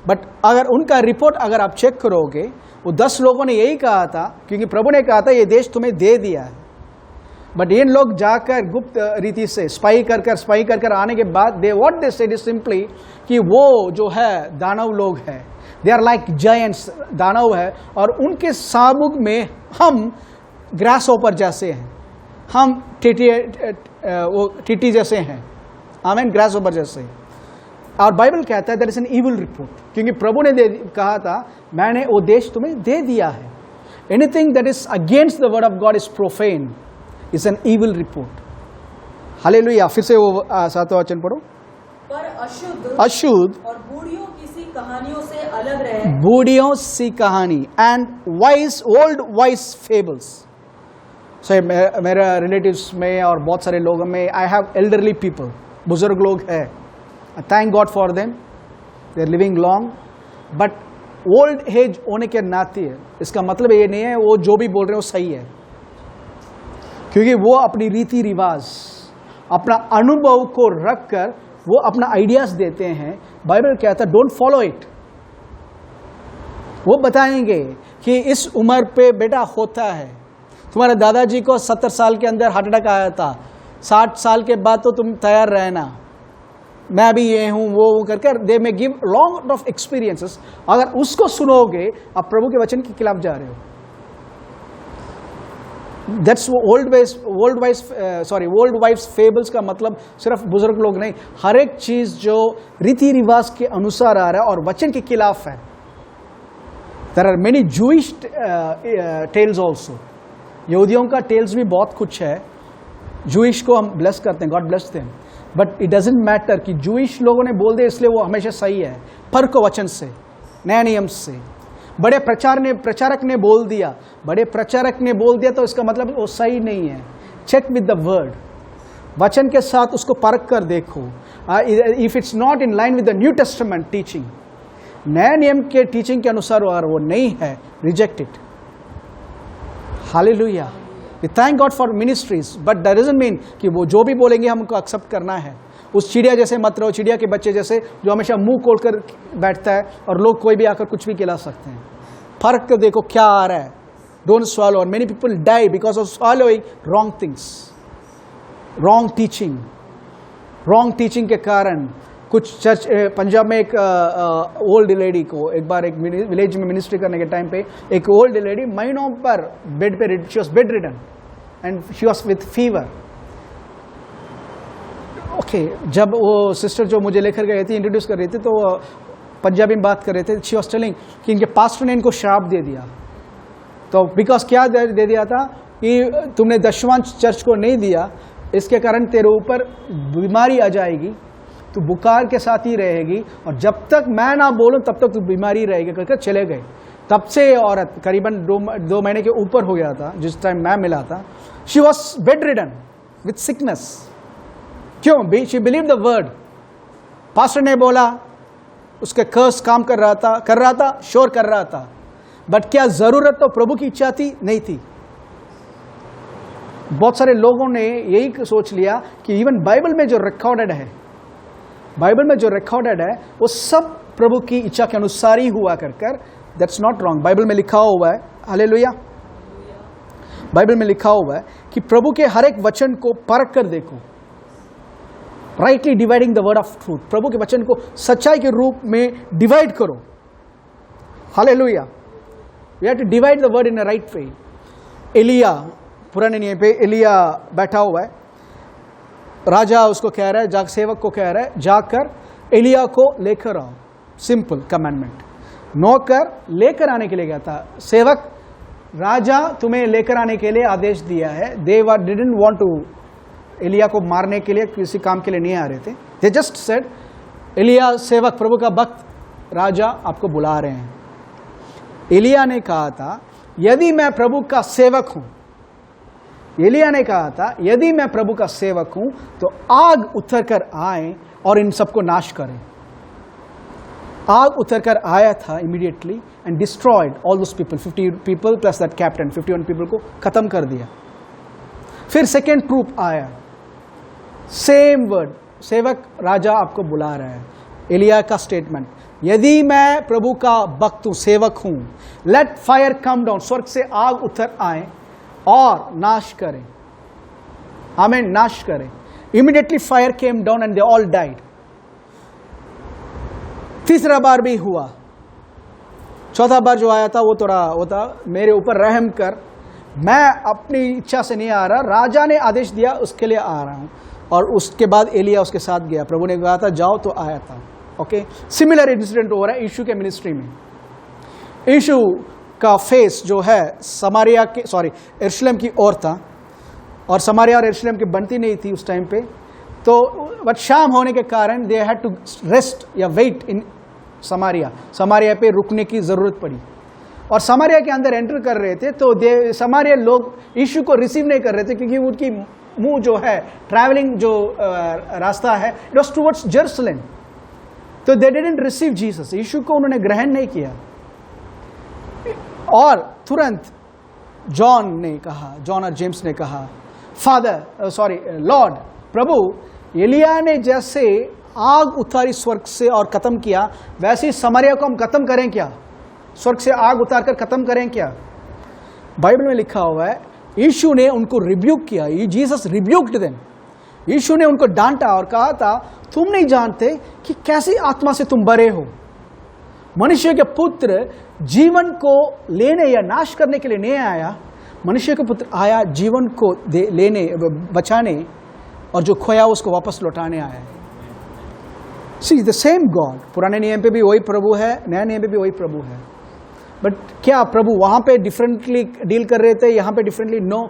बट अगर उनका रिपोर्ट अगर आप चेक करोगे, वो 10 लोगों ने यही कहा था, क्योंकि प्रभु ने कहा था ये देश तुम्हें दे दिया है। बट इन लोग जाकर गुप्त रीति से स्पाई कर आने के बाद they what they said is simply कि वो जो है दानव लोग हैं, दे आर लाइक जायंट्स, दानव है, और उनके सामुग में हम ग्रास ओपर जैसे हैं, हम टीटी जैसे हैं, आमेन, ग्रास ओपर जैसे। और बाइबल कहता है that is an evil report, क्योंकि प्रभु ने कहा था मैंने वो देश तुम्हें दे दिया है। Anything that is against the word of God is profane, is an evil report. Hallelujah. फिर से वो 7वां वचन पढ़ो। पर अशुद्ध और बूढ़ियों की सी कहानियों से अलग रहे, बूढ़ियों सी कहानी, and wives, old wives fables. So मेरे रिलेटिव्स में और बहुत सारे लोगों में आई हैव एल्डरली पीपल, बुजुर्ग लोग हैं, thank God for them, they are living long. But old age होने के नाते इसका मतलब ये नहीं है वो जो भी बोल रहे हैं वो सही है, क्योंकि वो अपनी रीति रिवाज, अपना अनुभव को रखकर वो अपना आइडियाज देते हैं। बाइबल कहता है डोंट फॉलो इट। वो बताएंगे कि इस उम्र पे बेटा होता है, तुम्हारे दादाजी को 70 साल के अंदर हार्ट अटैक आया था, 60 साल के बाद तो तुम तैयार रहना, मैं भी ये हूं वो कर दे में गिव लॉन्ग ऑफ एक्सपीरियंसेस। अगर उसको सुनोगे आप प्रभु के वचन के खिलाफ जा रहे हो। दैट्स ओल्ड वाइफ्स फेबल्स का मतलब सिर्फ बुजुर्ग लोग नहीं, हर एक चीज जो रीति रिवाज के अनुसार आ रहा है और वचन के खिलाफ है। There are many Jewish tales also, यहूदियों का टेल्स भी बहुत कुछ है। जूइश को हम ब्लेस करते हैं, God bless them, but it doesn't matter कि जूइश लोगों ने बोल दिया इसलिए वो हमेशा सही है। फर्क वचन से, नया नियम से, बड़े प्रचारक ने बोल दिया, बड़े प्रचारक ने बोल दिया तो इसका मतलब वो सही नहीं है। चेक विद द वर्ड, वचन के साथ उसको परख कर देखो। If it's not in line with the new testament teaching, नया नियम के टीचिंग के अनुसार अगर वो नहीं है, reject it. Hallelujah. We thank God for ministries, but that doesn't mean कि वो जो भी बोलेंगे हमको एक्सेप्ट करना है। उस चिड़िया जैसे मत रहो, चिड़िया के बच्चे जैसे जो हमेशा मुंह खोल कर बैठता है और लोग कोई भी आकर कुछ भी खिला सकते हैं। फर्क तो देखो क्या आ रहा है। Don't swallow, and many people die because of swallowing wrong things, wrong teaching के कारण। कुछ चर्च, पंजाब में एक ओल्ड लेडी को एक बार एक विलेज में मिनिस्ट्री करने के टाइम पे एक ओल्ड लेडी महीनों पर बेड पे, she was bed ridden and she was with fever. Okay, जब वो सिस्टर जो मुझे लेकर गए थे, इंट्रोड्यूस कर रही थी, तो पंजाबी में बात कर रहे थे। शी वॉज टेलिंग कि इनके पास्टर ने इनको श्राप दे दिया। तो बिकॉज क्या दे दिया था कि तुमने दशवां चर्च को नहीं दिया, इसके कारण तेरे ऊपर बीमारी आ जाएगी तू बुखार के साथ ही रहेगी और जब तक मैं ना बोलूं तब तक तू बीमारी रहेगी कहकर चले गए। तब से ये औरत करीबन 2 महीने के ऊपर हो गया था जिस टाइम मैं मिला था। She was bed ridden with sickness. क्यों? She believe the word. Pastor ने बोला, उसके कर्स काम कर रहा था, श्योर कर रहा था, बट क्या जरूरत तो प्रभु की इच्छा थी? नहीं थी। बहुत सारे लोगों ने यही सोच लिया कि इवन बाइबल में जो रिकॉर्डेड है, वो सब प्रभु की इच्छा के अनुसार ही हुआ कर। That's not wrong. बाइबल में लिखा हुआ है, हालेलुया, बाइबल में लिखा हुआ है कि प्रभु के हर एक वचन को परख कर देखो। Rightly dividing the word of truth. प्रभु के वचन को सच्चाई के रूप में डिवाइड करो। हालेलुया। We have to divide the word in a right way. एलिया, पुराने नियम पे एलिया बैठा हुआ है, राजा उसको कह रहा है, सेवक को कह रहा है, जाकर एलिया को लेकर आओ। Simple commandment. नौकर लेकर आने के लिए गया था। सेवक, राजा तुम्हें लेकर आने के लिए आदेश दिया है। दे डिडंट वांट टू, एलिया को मारने के लिए, किसी काम के लिए नहीं आ रहे थे। दे जस्ट सेड, एलिया सेवक, प्रभु का भक्त, राजा आपको बुला रहे हैं। एलिया ने कहा था, यदि मैं प्रभु का सेवक हूं, एलिया ने कहा था यदि मैं प्रभु का सेवक हूं तो आग उतर कर आए और इन सबको नाश करें। आग उतर कर आया था immediately and destroyed all those people, 50 people plus that captain, 51 people को खत्म कर दिया। फिर सेकेंड ट्रूप आया, सेम वर्ड, सेवक राजा आपको बुला रहा है। एलिया का स्टेटमेंट, यदि मैं प्रभु का भक्त हूं, सेवक हूं, लेट फायर कम डाउन, स्वर्ग से आग उतर आए और नाश करें। आमीन, नाश करें। Immediately fire came down and they all died. तीसरा बार भी हुआ। चौथा बार जो आया था वो था, मेरे ऊपर रहम कर, मैं अपनी इच्छा से नहीं आ रहा, राजा ने आदेश दिया उसके लिए आ रहा हूं। और उसके बाद एलिया उसके साथ गया, प्रभु ने कहा था जाओ, तो आया था। ओके, सिमिलर इंसिडेंट हो रहा है यीशु के मिनिस्ट्री में। यीशु का फेस जो है यरूशलेम की ओर था, और समारिया और यरूशलेम की बनती नहीं थी उस टाइम पे। तो बट शाम होने के कारण दे हैड टू रेस्ट या वेट इन समारिया पे रुकने की जरूरत पड़ी। और समारिया के अंदर एंटर कर रहे थे तो समारिया लोग यीशु को रिसीव नहीं कर रहे थे, क्योंकि उनकी मुंह जो है, ट्रैवलिंग जो रास्ता है, इट वाज टुवर्ड्स जेरूसलम। तो दे डिडंट रिसीव जीसस, यीशु को उन्होंने ग्रहण नहीं किया। और तुरंत जॉन और जेम्स ने कहा, लॉर्ड, प्रभु, एलिया ने जैसे आग उतारी स्वर्ग से और खत्म किया, वैसे ही समारिया को हम खत्म करें क्या? स्वर्ग से आग उतार कर खत्म करें क्या? बाइबल में लिखा हुआ है यीशु ने उनको रिब्यूक किया, जीसस रिब्यूक्ड देम। यीशु ने उनको डांटा और कहा था, तुम नहीं जानते कि कैसी आत्मा से तुम भरे हो। मनुष्य के पुत्र जीवन को लेने या नाश करने के लिए नहीं आया, मनुष्य का पुत्र आया जीवन को लेने, बचाने, और जो खोया उसको वापस लौटाने आया है। See the same God. पुराने नियम पे भी वही प्रभु है, नया नियम पे भी वही प्रभु है। बट क्या प्रभु वहां पे डिफरेंटली डील कर रहे थे, यहां पे डिफरेंटली? नो।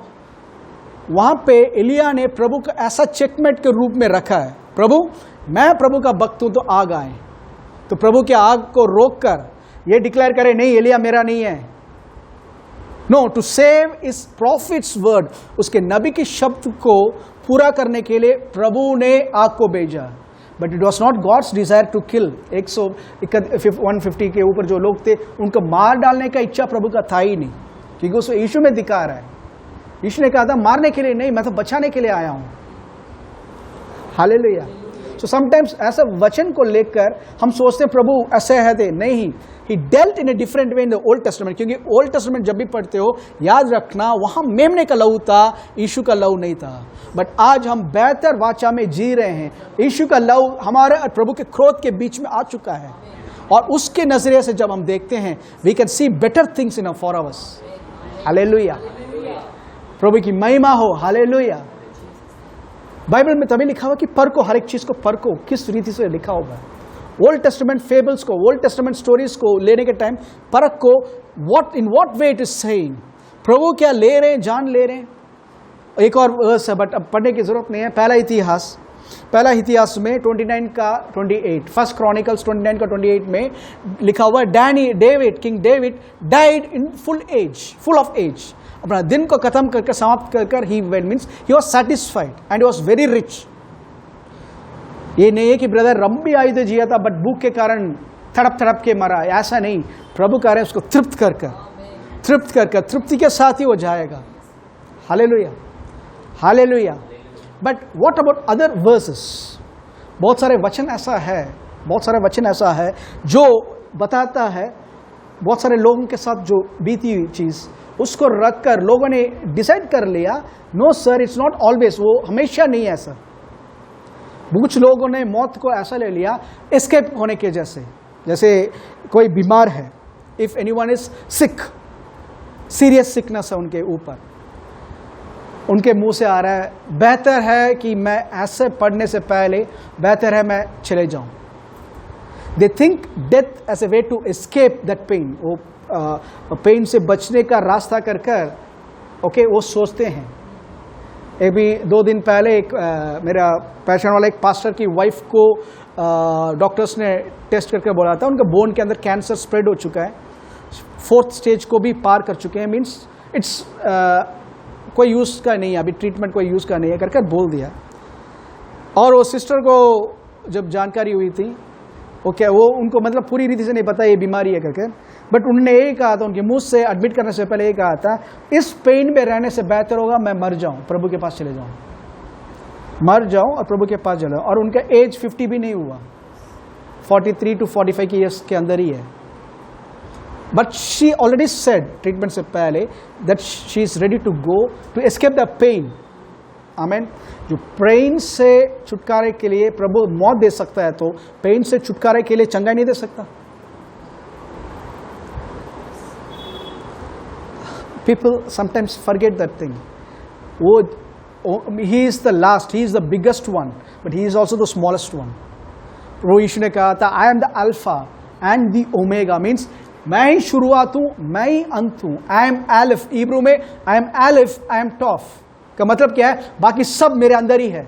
वहां पे एलिया ने प्रभु को ऐसा चेकमेट के रूप में रखा है, प्रभु मैं प्रभु का भक्त हूं तो आग आए। तो प्रभु के आग को रोककर ये डिक्लेयर करे, नहीं एलिया मेरा नहीं है। नो, टू सेव इस प्रॉफिट्स वर्ड, उसके नबी के शब्द को पूरा करने के लिए प्रभु ने आग को भेजा। But it was not God's desire to kill. 150 के ऊपर जो लोग थे उनको मार डालने का इच्छा प्रभु का था ही नहीं, क्योंकि उसको यीशु में दिखा रहा है। यीशु ने कहा था मारने के लिए नहीं, मैं तो बचाने के लिए आया हूं। हालेलुया। सो समटाइम्स ऐसा वचन को लेकर हम सोचते हैं प्रभु ऐसे है थे, नहीं, he dealt in a different way in the old testament. क्योंकि ओल्ड टेस्टामेंट जब भी पढ़ते हो याद रखना, वहां मेमने का लहू था, यीशु का लहू नहीं था। बट आज हम बेहतर वाचा में जी रहे हैं, यीशु का लहू हमारे और प्रभु के क्रोध के बीच में आ चुका है, और उसके नजरिए से जब हम देखते हैं, we can see better things in for us. हालेलुया, प्रभु की महिमा हो। हालेलुया। बाइबल में तभी लिखा हुआ कि परखो, हर एक चीज को परखो, किस रीति से लिखा हुआ है। ओल्ड टेस्टामेंट फेबल्स को, ओल्ड टेस्टामेंट स्टोरीज को लेने के टाइम परख को, in what way it is saying, प्रभु क्या ले रहे हैं, जान ले रहे हैं। एक और वर्स है बट अब पढ़ने की जरूरत नहीं है। पहला इतिहास पहला इतिहास में 29 का 28, फर्स्ट क्रॉनिकल्स 29 का 28 में लिखा हुआ David, king David died in full of age, अपना दिन को खत्म करके समाप्त कर he went, means he was satisfied and he was very rich. ये नहीं है कि ब्रदर लंबी आयु तो जिया था बट भूख के कारण तड़प के मरा, ऐसा नहीं। प्रभु कह रहे हैं उसको तृप्त कर तृप्ति के साथ ही वो जाएगा। Hallelujah, hallelujah. But what about other versus? बहुत सारे वचन ऐसा है जो बताता है बहुत सारे लोगों के साथ जो बीती हुई चीज उसको रखकर लोगों ने डिसाइड कर लिया, no sir it's not always, वो हमेशा नहीं है ऐसा। कुछ लोगों ने मौत को ऐसा ले लिया एस्केप होने के जैसे कोई बीमार है, if anyone is sick, serious sickness है उनके ऊपर, उनके मुंह से आ रहा है बेहतर है कि मैं ऐसे पढ़ने से पहले बेहतर है मैं चले जाऊं। They think death as a way to escape that pain, वो पेन से बचने का रास्ता कर ओके वो सोचते हैं। अभी 2 दिन पहले एक मेरा पहचान वाला एक पास्टर की वाइफ को डॉक्टर्स ने टेस्ट करके बोला था उनके बोन के अंदर कैंसर स्प्रेड हो चुका है, 4th स्टेज को भी पार कर चुके हैं, मीन्स इट्स कोई यूज़ का नहीं है, अभी ट्रीटमेंट कोई यूज़ का नहीं है करके बोल दिया। और वो सिस्टर को जब जानकारी हुई थी वो उनको मतलब पूरी रीति से नहीं पता ये बीमारी है करके, बट उन्होंने यही कहा था, उनके मुंह से एडमिट करने से पहले ये कहा था इस पेन में रहने से बेहतर होगा मैं मर जाऊं, प्रभु के पास चले जाऊं, मर जाऊं और प्रभु के पास चले जाऊं। और उनका एज 50 भी नहीं हुआ, 43 to 45 के ईयर्स के अंदर ही है। But she already said treatment से पहले that she is ready to go to escape the pain. आमेन। जो पेन से छुटकारे के लिए प्रभु मौत दे सकता है तो पेन से छुटकारे के लिए चंगाई नहीं दे सकता। People sometimes forget that thing. He is the last, he is the biggest one, but he is also the smallest one. प्रभु यीशु ने कहा था I am the Alpha and the Omega, means मैं ही शुरुआत हूँ, मैं ही अंत हूँ। I am Aleph, इब्रू में I am Aleph, I am Toph का मतलब क्या है? बाकी सब मेरे अंदर ही है।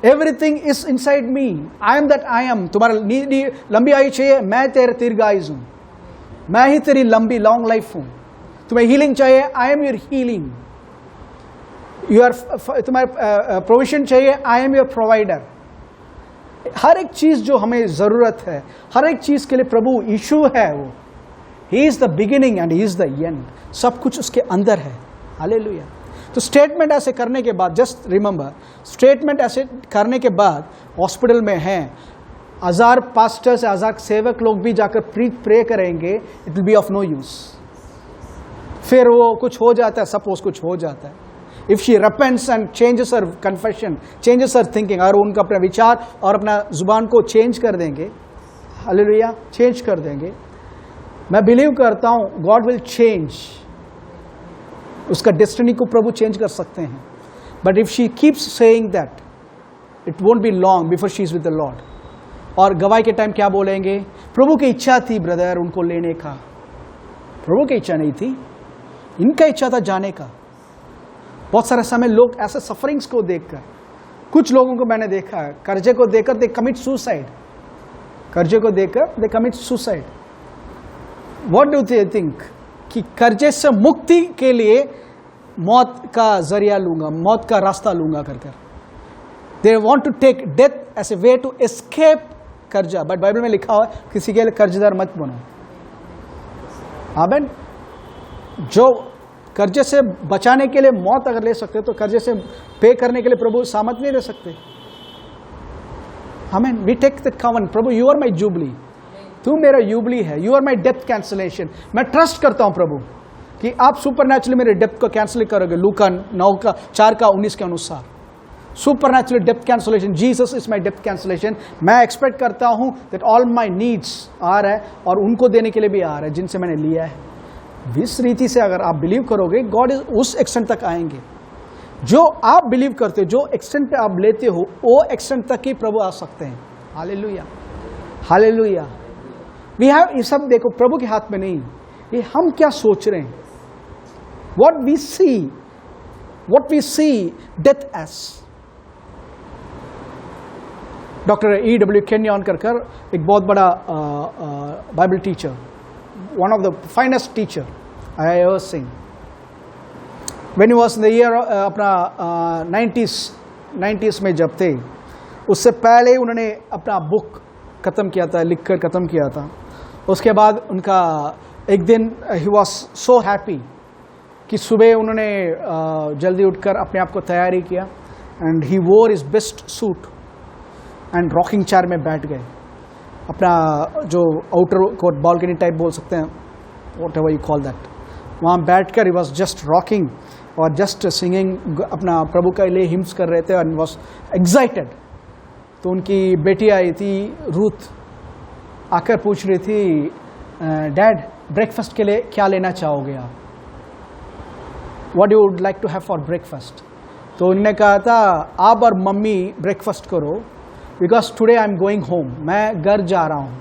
Everything is inside me. I am that I am. तुम्हारा लंबी आयु चाहिए, मैं तेरे दीर्घायुष हूँ, मैं ही तेरी लंबी लॉन्ग लाइफ हूँ। तुम्हें हीलिंग चाहिए, आई एम योर हीलिंग। तुम्हारा प्रोविजन चाहिए, आई एम योर प्रोवाइडर। हर एक चीज जो हमें जरूरत है, हर एक चीज के लिए प्रभु यीशु है, वो he is the beginning and he is the end. सब कुछ उसके अंदर है। हालेलुया। तो स्टेटमेंट ऐसे करने के बाद, जस्ट रिमेंबर, स्टेटमेंट ऐसे करने के बाद हॉस्पिटल में हैं 1000 पास्टर्स, 1000 सेवक लोग भी जाकर प्रे करेंगे, it will be of no use. फिर वो कुछ हो जाता है, सपोज कुछ हो जाता है, if she repents and changes her confession, changes her thinking, और उनका अपना विचार और अपना जुबान को चेंज कर देंगे, हालेलुया, चेंज कर देंगे, मैं बिलीव करता हूं गॉड विल चेंज, उसका डेस्टिनी को प्रभु चेंज कर सकते हैं। But if she keeps saying that it won't be long before she is with the Lord. और गवाही के टाइम क्या बोलेंगे? प्रभु की इच्छा थी ब्रदर उनको लेने का, प्रभु की इच्छा नहीं थी, इनका इच्छा था जाने का। बहुत सारे समय लोग ऐसे सफरिंग्स को देखकर, कुछ लोगों को मैंने देखा है कर्जे को देखकर दे कमिट सुसाइड, कर्जे को देखकर दे commit suicide. What do they think कि कर्जे से मुक्ति के लिए मौत का जरिया लूंगा, मौत का रास्ता लूंगा कर कर। They want to take death as a way to escape कर्जा। बट बाइबल में लिखा हुआ है किसी के लिए कर्जदार मत बनो। आमेन। जो कर्जे से बचाने के लिए मौत अगर ले सकते तो कर्जे से पे करने के लिए प्रभु सामर्थ नहीं दे सकते। आमेन। वी टेक द कवनेंट, प्रभु यू आर माई जुबली, तू मेरा युबली है, यू आर माई डेप्थ कैंसलेशन। मैं ट्रस्ट करता हूं प्रभु कि आप सुपरनैचुरली मेरे डेप्थ को कैंसिल करोगे। लूका 9:4-19 के अनुसार supernatural depth cancellation, Jesus is my डेप्थ कैंसलेशन। मैं एक्सपेक्ट करता हूं दैट ऑल माई नीड्स आ रहा है और उनको देने के लिए भी आ रहा है जिनसे मैंने लिया है। इस रीति से अगर आप बिलीव करोगे गॉड इज उस एक्सटेंट तक आएंगे जो आप बिलीव करते हो, जो एक्सटेंट पे आप लेते हो वो एक्सटेंट तक ही प्रभु आ सकते हैं। Hallelujah, hallelujah. वी हैव, ये सब देखो प्रभु के हाथ में नहीं, ये हम क्या सोच रहे हैं। What we see death as, doctor E.W. Kenyon कर एक बहुत बड़ा Bible teacher, one of the finest teacher I ever seen. When he was in the year अपना 90s में जब थे, उससे पहले उन्होंने अपना बुक ख़त्म किया था, लिखकर ख़त्म किया था। उसके बाद उनका एक दिन ही वॉज सो हैप्पी कि सुबह उन्होंने जल्दी उठकर अपने आप को तैयारी किया एंड ही वोर is best suit and rocking chair में बैठ गए। अपना जो आउटर कोर्ट बालकनी टाइप बोल सकते हैं, what ever you call that, वहाँ बैठ कर ही वॉज जस्ट रॉकिंग और जस्ट सिंगिंग, अपना प्रभु के लिए हिम्स कर रहे थे एंड वॉज एक्साइटेड। तो उनकी बेटी आई थी रूथ, आकर पूछ रही थी, डैड ब्रेकफास्ट के लिए क्या लेना चाहोगे आप, what you would like to have for breakfast. तो उन्होंने कहा था आप और मम्मी ब्रेकफास्ट करो because today I am going home, मैं घर जा रहा हूँ।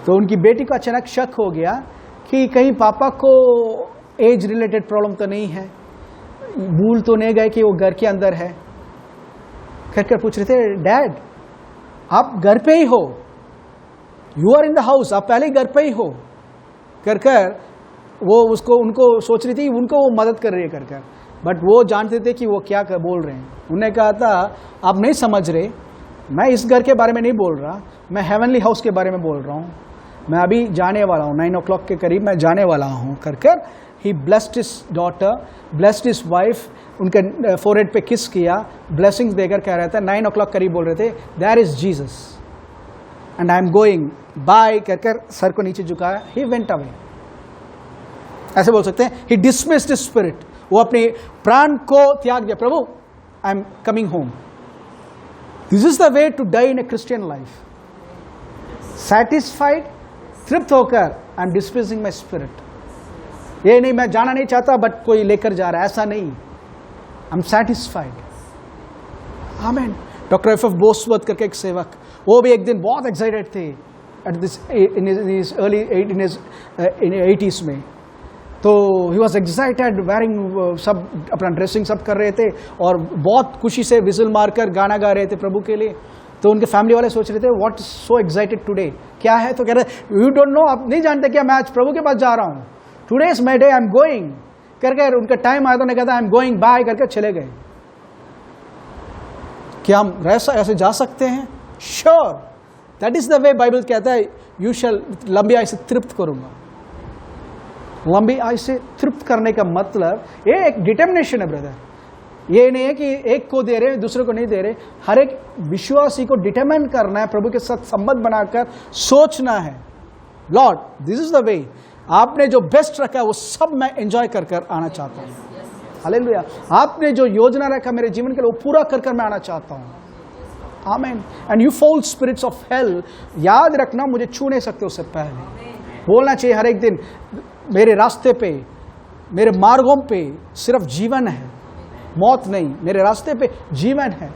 तो उनकी बेटी को अचानक शक हो गया कि कहीं पापा को एज रिलेटेड प्रॉब्लम तो नहीं है, भूल तो नहीं गए कि वो घर के अंदर है। कर पूछ रहे थे, डैड आप घर पे ही हो, you are in the house, आप पहले ही घर पे ही हो। कर वो उनको सोच रही थी उनको वो मदद कर रही है कर, बट वो जानते थे कि वो क्या बोल रहे हैं। उन्होंने कहा था आप नहीं समझ रहे, मैं इस घर के बारे में नहीं बोल रहा, मैं हेवनली हाउस के बारे में बोल रहा हूँ। मैं अभी जाने वाला हूँ, 9 o'clock के करीब मैं जाने वाला हूँ। कर he blessed his daughter, blessed his wife, उनके फोरहेड पे किस किया, ब्लेसिंग्स देकर कह रहा था। 9 o'clock करीब बोल रहे थे, there is Jesus and I am going bye, कर सर को नीचे झुकाया, ही वेंट अवे। ऐसे बोल सकते हैं, ही डिसमिस्ड हिज स्पिरिट, वो अपने प्राण को त्याग दिया, प्रभु I am coming home. This is the way to die in a Christian life, satisfied, तृप्त होकर आई एम डिस्मिसिंग माई स्पिरिट। ये नहीं मैं जाना नहीं चाहता बट कोई लेकर जा रहा है, ऐसा नहीं, आई एम सैटिस्फाइड। आमीन। Doctor F.F. बोसवर्थ करके एक सेवक, वो भी एक दिन बहुत एक्साइटेड थे at this in early 80s में। तो ही वॉज एक्साइटेड, वेयरिंग, सब अपना ड्रेसिंग सब कर रहे थे और बहुत खुशी से विजिल मारकर गाना गा रहे थे प्रभु के लिए। तो उनके फैमिली वाले सोच रहे थे what is so excited today, क्या है। तो कह रहे यू डोंट नो, आप नहीं जानते क्या, मैं आज प्रभु के पास जा रहा हूँ, today is my day, I am going करके। उनका टाइम आया तो उन्होंने कहा आई एम गोइंग बाय करके चले गए। क्या हम ऐसे जा सकते हैं? Sure, that is the way. Bible कहता है यू शैल, लंबी आय से तृप्त करूंगा। लंबी आय से तृप्त करने का मतलब ये एक डिटर्मिनेशन है ब्रदर। ये नहीं है कि एक को दे रहे दूसरे को नहीं दे रहे, हर एक विश्वासी को डिटरमाइन करना है, प्रभु के साथ संबंध बनाकर सोचना है, लॉर्ड दिस इज द वे, आपने जो बेस्ट रखा है वो सब मैं एंजॉय कर कर आना चाहता हूँ। हालेलुया। आपने जो योजना रखा मेरे जीवन के लिए वो पूरा कर कर मैं आना चाहता हूँ। आमीन। And you fall spirits of hell, याद रखना मुझे छू नहीं सकते उससे पहले। बोलना चाहिए हर एक दिन, मेरे रास्ते पे, मेरे मार्गों पे सिर्फ जीवन है, मौत नहीं, मेरे रास्ते पे जीवन है।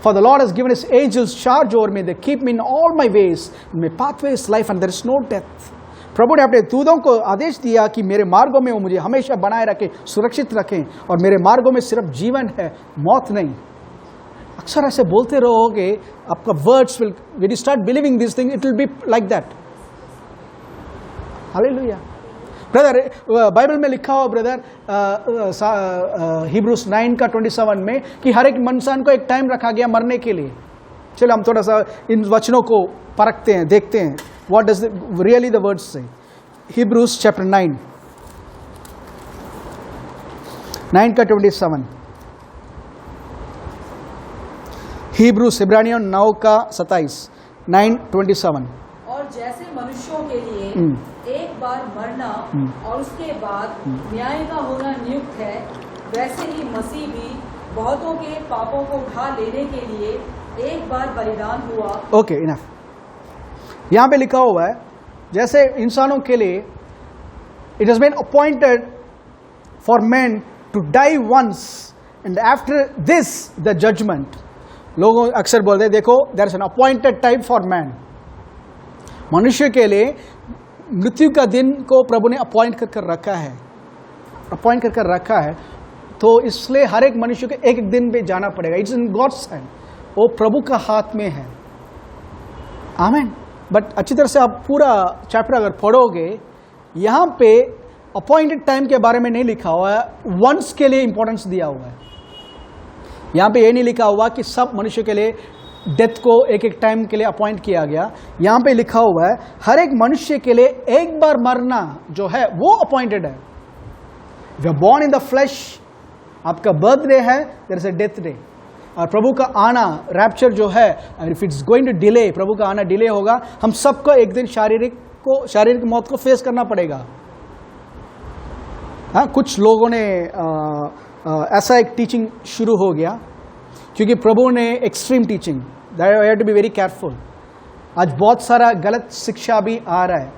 For the Lord has given His angels charge over me, they keep me in all my ways, my pathway is life and there is no death. प्रभु ने अपने दूतों को आदेश दिया कि मेरे मार्गों में वो मुझे हमेशा बनाए रखें, सुरक्षित रखें, और मेरे मार्गों में सिर्फ जीवन है, मौत नहीं। अक्सर ऐसे बोलते रहोगे, आपका words will, when you start believing these things, it will be like that. Hallelujah. Brother, Bible में लिखा हुआ ब्रदर हिब्रूस 9:27 में कि हर एक इंसान को एक टाइम रखा गया मरने के लिए। चलो हम थोड़ा सा इन वचनों को परखते हैं, देखते हैं what does really the words से। हिब्रूस चैप्टर 9:27, हिब्रूस इब्रानियों 9:27, 9:27। और जैसे मनुष्यों के लिए एक बार मरना और उसके बाद न्याय का होना नियुक्त है, वैसे ही मसीह भी बहुतों के पापों को उठा लेने के लिए एक बार बलिदान हुआ। Okay, enough. यहाँ पे लिखा हुआ है जैसे इंसानों के लिए it has been appointed for man to die once and after this the judgement. लोग अक्सर बोलते हैं देखो there is an appointed time for man, मनुष्य के लिए मृत्यु का दिन को प्रभु ने अपॉइंट कर रखा है, अपॉइंट कर रखा है। तो इसलिए हर एक मनुष्य को एक एक दिन पे जाना पड़ेगा। It's in God's hand. वो प्रभु का हाथ में है। आमीन। बट अच्छी तरह से आप पूरा चैप्टर अगर पढ़ोगे, यहाँ पे अपॉइंटेड टाइम के बारे में नहीं लिखा हुआ है, वंस के लिए इंपॉर्टेंस दिया हुआ है। यहाँ पे ये नहीं लिखा हुआ कि सब मनुष्य के लिए डेथ को एक एक टाइम के लिए अपॉइंट किया गया। यहाँ पे लिखा हुआ है हर एक मनुष्य के लिए एक बार मरना जो है वो अपॉइंटेड है। We are born in the flesh, आपका बर्थडे है, there is a death day. और प्रभु का आना, रैप्चर जो है, if it's going to delay, प्रभु का आना डिले होगा, हम सबको एक दिन शारीरिक मौत को फेस करना पड़ेगा। हाँ, कुछ लोगों ने ऐसा एक टीचिंग शुरू हो गया क्योंकि प्रभु ने extreme teaching, that we have to be very careful. आज बहुत सारा गलत शिक्षा भी आ रहा है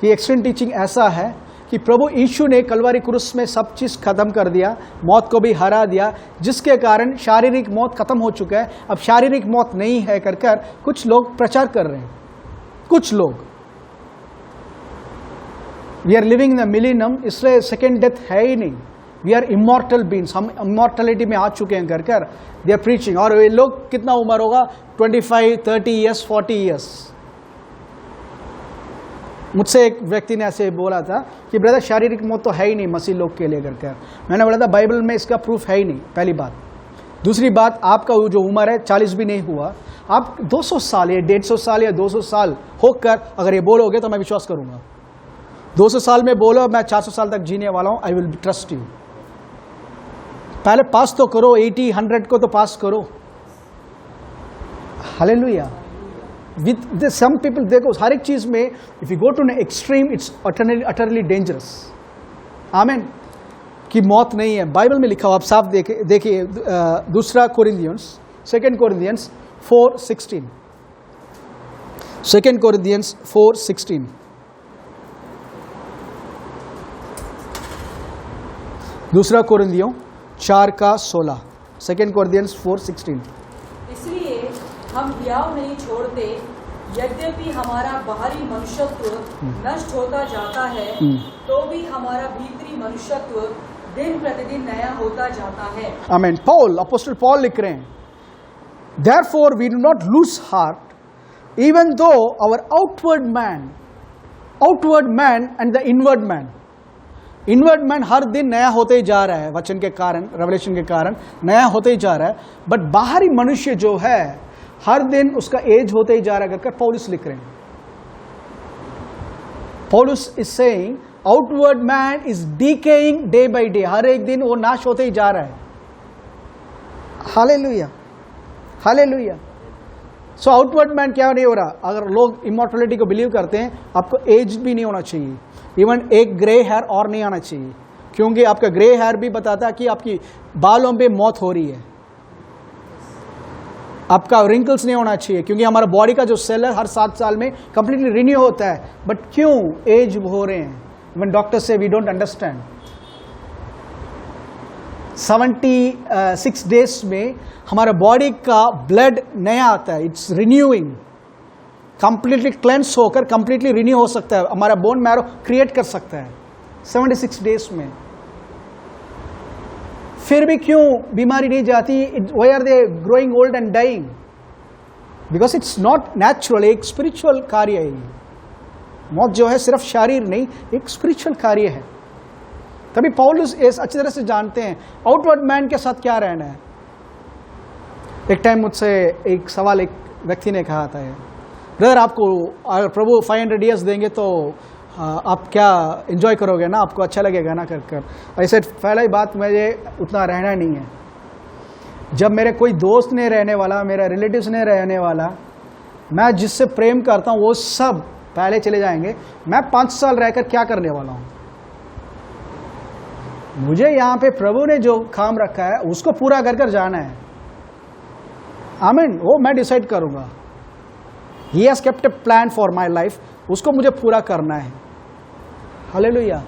कि एक्सट्रीम टीचिंग ऐसा है कि प्रभु यीशु ने कलवरी क्रूस में सब चीज़ खत्म कर दिया, मौत को भी हरा दिया, जिसके कारण शारीरिक मौत खत्म हो चुका है, अब शारीरिक मौत नहीं है कर कुछ लोग प्रचार कर रहे हैं। कुछ लोग, we are living in the millennium, इसलिए सेकेंड डेथ है ही नहीं, वी आर इमॉर्टल बीन्स, हम इमॉर्टलिटी में आ चुके हैं कर दे आर प्रीचिंग। और ये लोग कितना उम्र होगा, 25, 30 ईयर्स, 40 ईयर्स। मुझसे एक व्यक्ति ने ऐसे बोला था कि ब्रदर शारीरिक मौत तो है ही नहीं मसीह लोग के लिए कर मैंने बोला था बाइबल में इसका प्रूफ है ही नहीं, पहली बात। दूसरी बात, आपका जो उम्र है 40 भी नहीं हुआ, आप 200 साल या 150 साल या 200 साल होकर अगर ये बोलोगे तो मैं विश्वास करूंगा। 200 साल में बोलो मैं 400 साल तक जीने वाला हूं, आई विल ट्रस्ट यू। पहले पास तो करो, 80, 100 को तो पास करो। हालेलुया। विद सम पीपल, देखो हर एक चीज में if you go to an extreme it's utterly dangerous. आमीन। कि मौत नहीं है, बाइबल में लिखा हुआ, आप साफ देखिए दूसरा कोरिंथियंस, 2 कोरिंथियंस 4:16, 2 कोरिंथियंस 4:16। दूसरा कोरिंथियों 4:16, 2 कोरिंथियंस 4:16। इसलिए हम हियाव नहीं छोड़ते, यद्यपि हमारा बाहरी मनुष्यत्व नष्ट होता जाता है, तो भी हमारा भीतरी मनुष्यत्व दिन प्रतिदिन नया होता जाता है। आमीन। पॉल, अपोस्टल पॉल लिख रहे हैं, Therefore we do not lose heart, even though our outward man and the inward man हर दिन नया होते ही जा रहा है, वचन के कारण, रेवलेशन के कारण नया होते ही जा रहा है, बट बाहरी मनुष्य जो है हर दिन उसका एज होते ही जा रहा है, करके पौलुस लिख रहे हैं। पौलुस is saying outward man is decaying day by day, हर एक दिन वो नाश होते ही जा रहा है। हालेलुया, हालेलुया। सो आउटवर्ड मैन क्या नहीं हो रहा, अगर लोग इमॉर्टलिटी को बिलीव करते हैं, आपको एज भी नहीं होना चाहिए, इवन एक ग्रे हेयर और नहीं आना चाहिए, क्योंकि आपका ग्रे हेयर भी बताता है कि आपकी बालों पे मौत हो रही है। आपका रिंकल्स नहीं होना चाहिए, क्योंकि हमारा बॉडी का जो सेल है हर 7 साल में कंप्लीटली रिन्यू होता है, बट क्यों एज हो रहे हैं? इवन डॉक्टर से वी डोंट अंडरस्टैंड। 76 डेज में हमारा बॉडी का ब्लड नया आता है, इट्स रिन्यूइंग, कंप्लीटली क्लेंस होकर कंप्लीटली रिन्यू हो सकता है, हमारा बोन मैरो क्रिएट कर सकता है 76 डेज में। फिर भी क्यों बीमारी नहीं जाती? Why are they growing old and dying? Because it's not natural, एक स्पिरिचुअल कार्य है। मौत जो है सिर्फ शारीर नहीं, एक स्पिरिचुअल कार्य है। तभी पौलुस अच्छी तरह से जानते हैं आउटवर्ड मैन के साथ क्या रहना है। एक टाइम मुझसे एक सवाल एक व्यक्ति ने कहा था, ब्रदर आपको अगर प्रभु 500 ईयर्स देंगे तो आप क्या एंजॉय करोगे ना, आपको अच्छा लगेगा ना कर ऐसे। पहला ही बात, मुझे उतना रहना नहीं है। जब मेरे कोई दोस्त नहीं रहने वाला, मेरा रिलेटिव्स नहीं रहने वाला, मैं जिससे प्रेम करता हूँ वो सब पहले चले जाएंगे, मैं 5 साल रहकर क्या करने वाला हूँ? मुझे यहाँ पे प्रभु ने जो काम रखा है उसको पूरा कर जाना है। आमीन। वो मैं डिसाइड करूँगा। He has kept a plan for my life, उसको मुझे पूरा करना है। हालेलुया।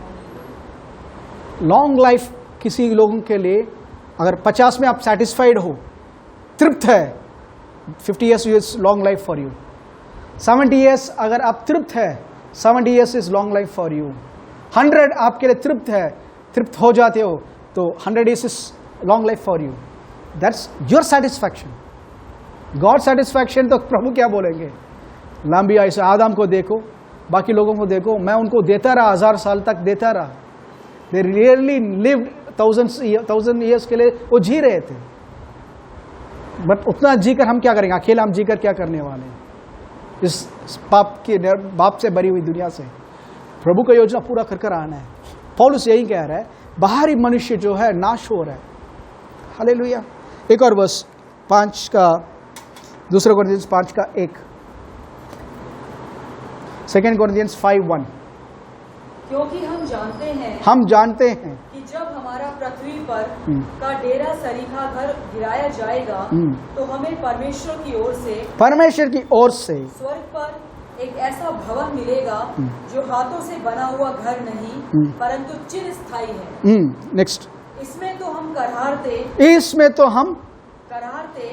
लॉन्ग लाइफ किसी लोगों के लिए, अगर 50 में आप सेटिस्फाइड हो, तृप्त है, 50 years is long life for you। 70 years अगर आप तृप्त है, 70 years is long life for you। 100 आपके लिए तृप्त है, तृप्त हो जाते हो, तो 100 years is long life for you। That's your satisfaction। God satisfaction तो प्रभु क्या बोलेंगे, लंबी आयु। आदम को देखो, बाकी लोगों को देखो, मैं उनको देता रहा, 1000 साल तक देता रहा। दे रियली लिव्ड 1000 ईयर्स के लिए वो जी रहे थे। बट उतना जीकर हम क्या करेंगे, अकेला हम जीकर क्या करने वाले हैं इस पाप से भरी हुई दुनिया से। प्रभु का योजना पूरा कर कर आना है। पौलुस यही कह रहा है, बाहरी मनुष्य जो है नाश हो रहा है। हालेलुया। एक और वर्स 5 का, 2 कोरिन्थियंस 5 का 1, 2 कोरिन्थियंस 5:1। क्योंकि हम जानते हैं कि जब हमारा पृथ्वी पर का डेरा सरीखा घर गिराया जाएगा तो हमें परमेश्वर की ओर से स्वर्ग पर एक ऐसा भवन मिलेगा जो हाथों से बना हुआ घर नहीं परंतु चिरस्थायी है। नेक्स्ट, इसमें तो हम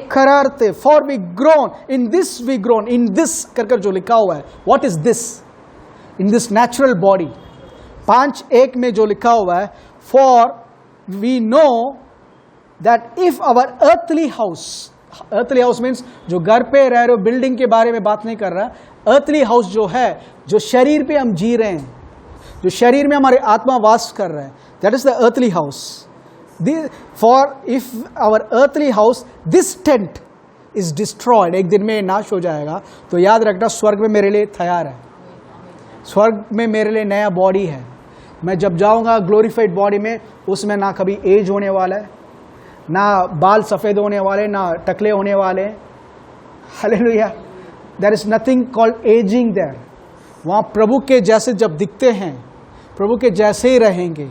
करारते for we groan in this, we groan in this कर जो लिखा हुआ है, what is this, in this natural body. 5:1 में जो लिखा हुआ है, for we know that if our earthly house means जो घर पे रह रहे हो, बिल्डिंग के बारे में बात नहीं कर रहा, अर्थली हाउस जो है, जो शरीर पे हम जी रहे हैं, जो शरीर में हमारे आत्मा वास कर रहा है, that is the earthly house. For if our earthly house this tent is destroyed, एक दिन में नाश हो जाएगा, तो याद रखना स्वर्ग में मेरे लिए तैयार है, स्वर्ग में मेरे लिए नया बॉडी है। मैं जब जाऊंगा ग्लोरीफाइड बॉडी में, उसमें ना कभी एज होने वाला है, ना बाल सफ़ेद होने वाले, ना टकले होने वाले। हालेलुया। There is nothing called ageing there. वहाँ प्रभु के जैसे जब दिखते हैं, प्रभु के जैसे ही रहेंगे।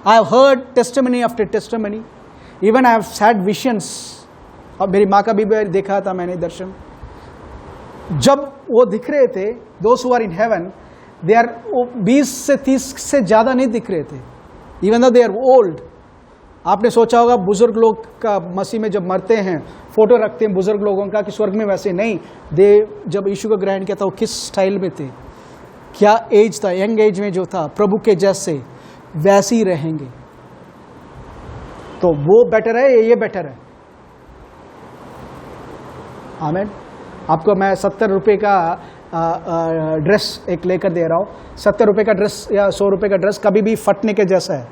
I have heard testimony after testimony, even I have had visions. अब मेरी माँ का भी देखा था मैंने दर्शन, जब वो दिख रहे थे, those who are in heaven, they are 20 से 30 से ज़्यादा नहीं दिख रहे थे, even though they are old. आपने सोचा होगा बुजुर्ग लोग का मसीह में जब मरते हैं फोटो रखते हैं बुजुर्ग लोगों का कि स्वर्ग में, वैसे नहीं। दे जब यीशु को ग्रहण किया था वो किस स्टाइल में थे, क्या एज था, यंग एज में जो था, प्रभु के जैसे वैसे ही रहेंगे। तो वो बेटर है, ये बेटर है। आमीन। आपको मैं 70 रुपये का ड्रेस एक लेकर दे रहा हूँ। 70 रुपये का ड्रेस या 100 रुपये का ड्रेस कभी भी फटने के जैसा है।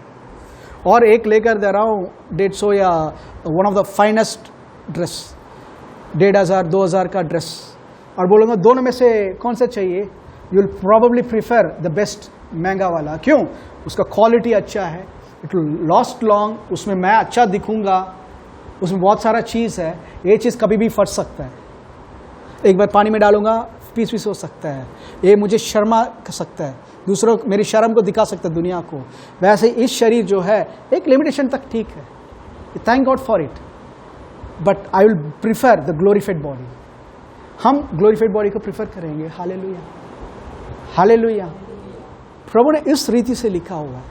और एक लेकर दे रहा हूँ 150 या one of the finest dress, 1500 2000 का ड्रेस, और बोलूँगा दोनों में से कौन सा चाहिए, you will probably prefer the best, महंगा वाला। क्यों? उसका क्वालिटी अच्छा है, इट विल लास्ट लॉन्ग, उसमें मैं अच्छा दिखूँगा, उसमें बहुत सारा चीज़ है। ये चीज़ कभी भी फट सकता है, एक बार पानी में डालूंगा पीस हो सकता है, ये मुझे शर्मा कर सकता है, दूसरों मेरी शर्म को दिखा सकता है दुनिया को। वैसे इस शरीर जो है एक लिमिटेशन तक ठीक है, thank God for it, but I will prefer the glorified body. हम ग्लोरीफाइड बॉडी को प्रिफर करेंगे। हालेलुया, हालेलुया। प्रभु ने इस रीति से लिखा हुआ है,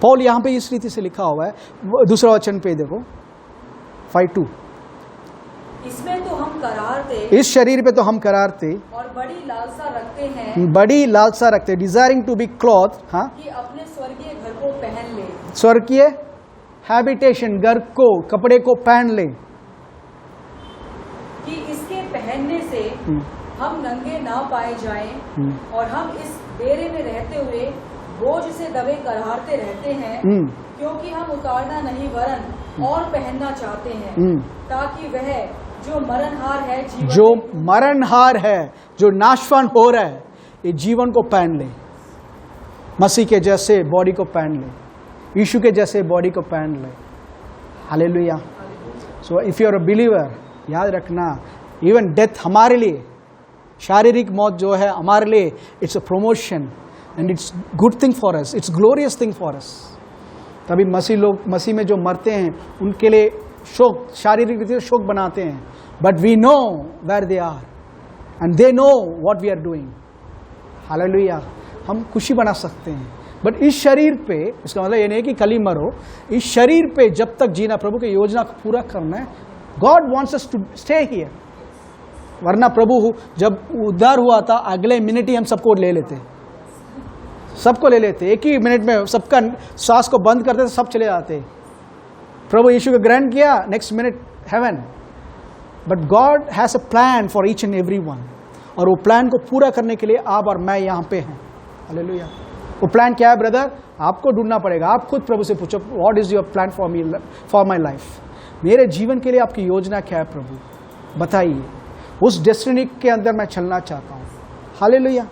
पौल यहाँ पे इस रीति से लिखा हुआ है। दूसरा वचन पे देखो 5:2, इसमें तो हम करार थे, इस शरीर पे तो हम करार थे और बड़ी लालसा रखते हैं, बड़ी लालसा रखते, डिजायरिंग टू बी क्लॉथ, हाँ, कि अपने स्वर्गीय घर को पहन ले, स्वर्गीय हैबिटेशन, घर को, कपड़े को पहन ले, कि इसके पहनने से हम नंगे ना पाए जाएं और हम इस डेरे में रहते हुए बोझ से दबे करारते रहते हैं, क्योंकि हम उतारना नहीं वरन और पहनना चाहते हैं, ताकि वह जो मरणहार है, जो मरणहार है, जो नाशवान हो रहा है, ये जीवन को पहन ले, मसीह के जैसे बॉडी को पहन ले, यीशु के जैसे बॉडी को पहन ले। हालेलुया। So if you are a believer, याद रखना, इवन डेथ हमारे लिए, शारीरिक मौत जो है हमारे लिए, it's a promotion and it's good thing for us, it's glorious thing for us. तभी मसीह लोग मसीह में जो मरते हैं उनके लिए शोक, शारीरिक रीति से शोक बनाते हैं, but we know where they are and they know what we are doing. हालेलुया। हम खुशी बना सकते हैं, बट इस शरीर पे, इसका मतलब ये नहीं कि कल ही मरो, इस शरीर पे जब तक जीना, प्रभु की योजना को पूरा करना है। God wants us to stay here, वरना प्रभु जब उद्धार हुआ था अगले मिनट ही हम सबको ले लेते, सबको ले लेते, एक ही मिनट में सबका सांस को बंद करते, सब चले जाते। प्रभु यीशु को ग्रहण किया, next minute heaven. But God has a plan for each and every one, और वो प्लान को पूरा करने के लिए आप और मैं यहाँ पे हैं। हालेलुया। वो प्लान क्या है ब्रदर? आपको ढूंढना पड़ेगा। आप खुद प्रभु से पूछो, what is your plan for me, for my life? मेरे जीवन के लिए आपकी योजना क्या है प्रभु, बताइए। उस डेस्टिनी के अंदर मैं चलना चाहता हूँ। हालेलुया।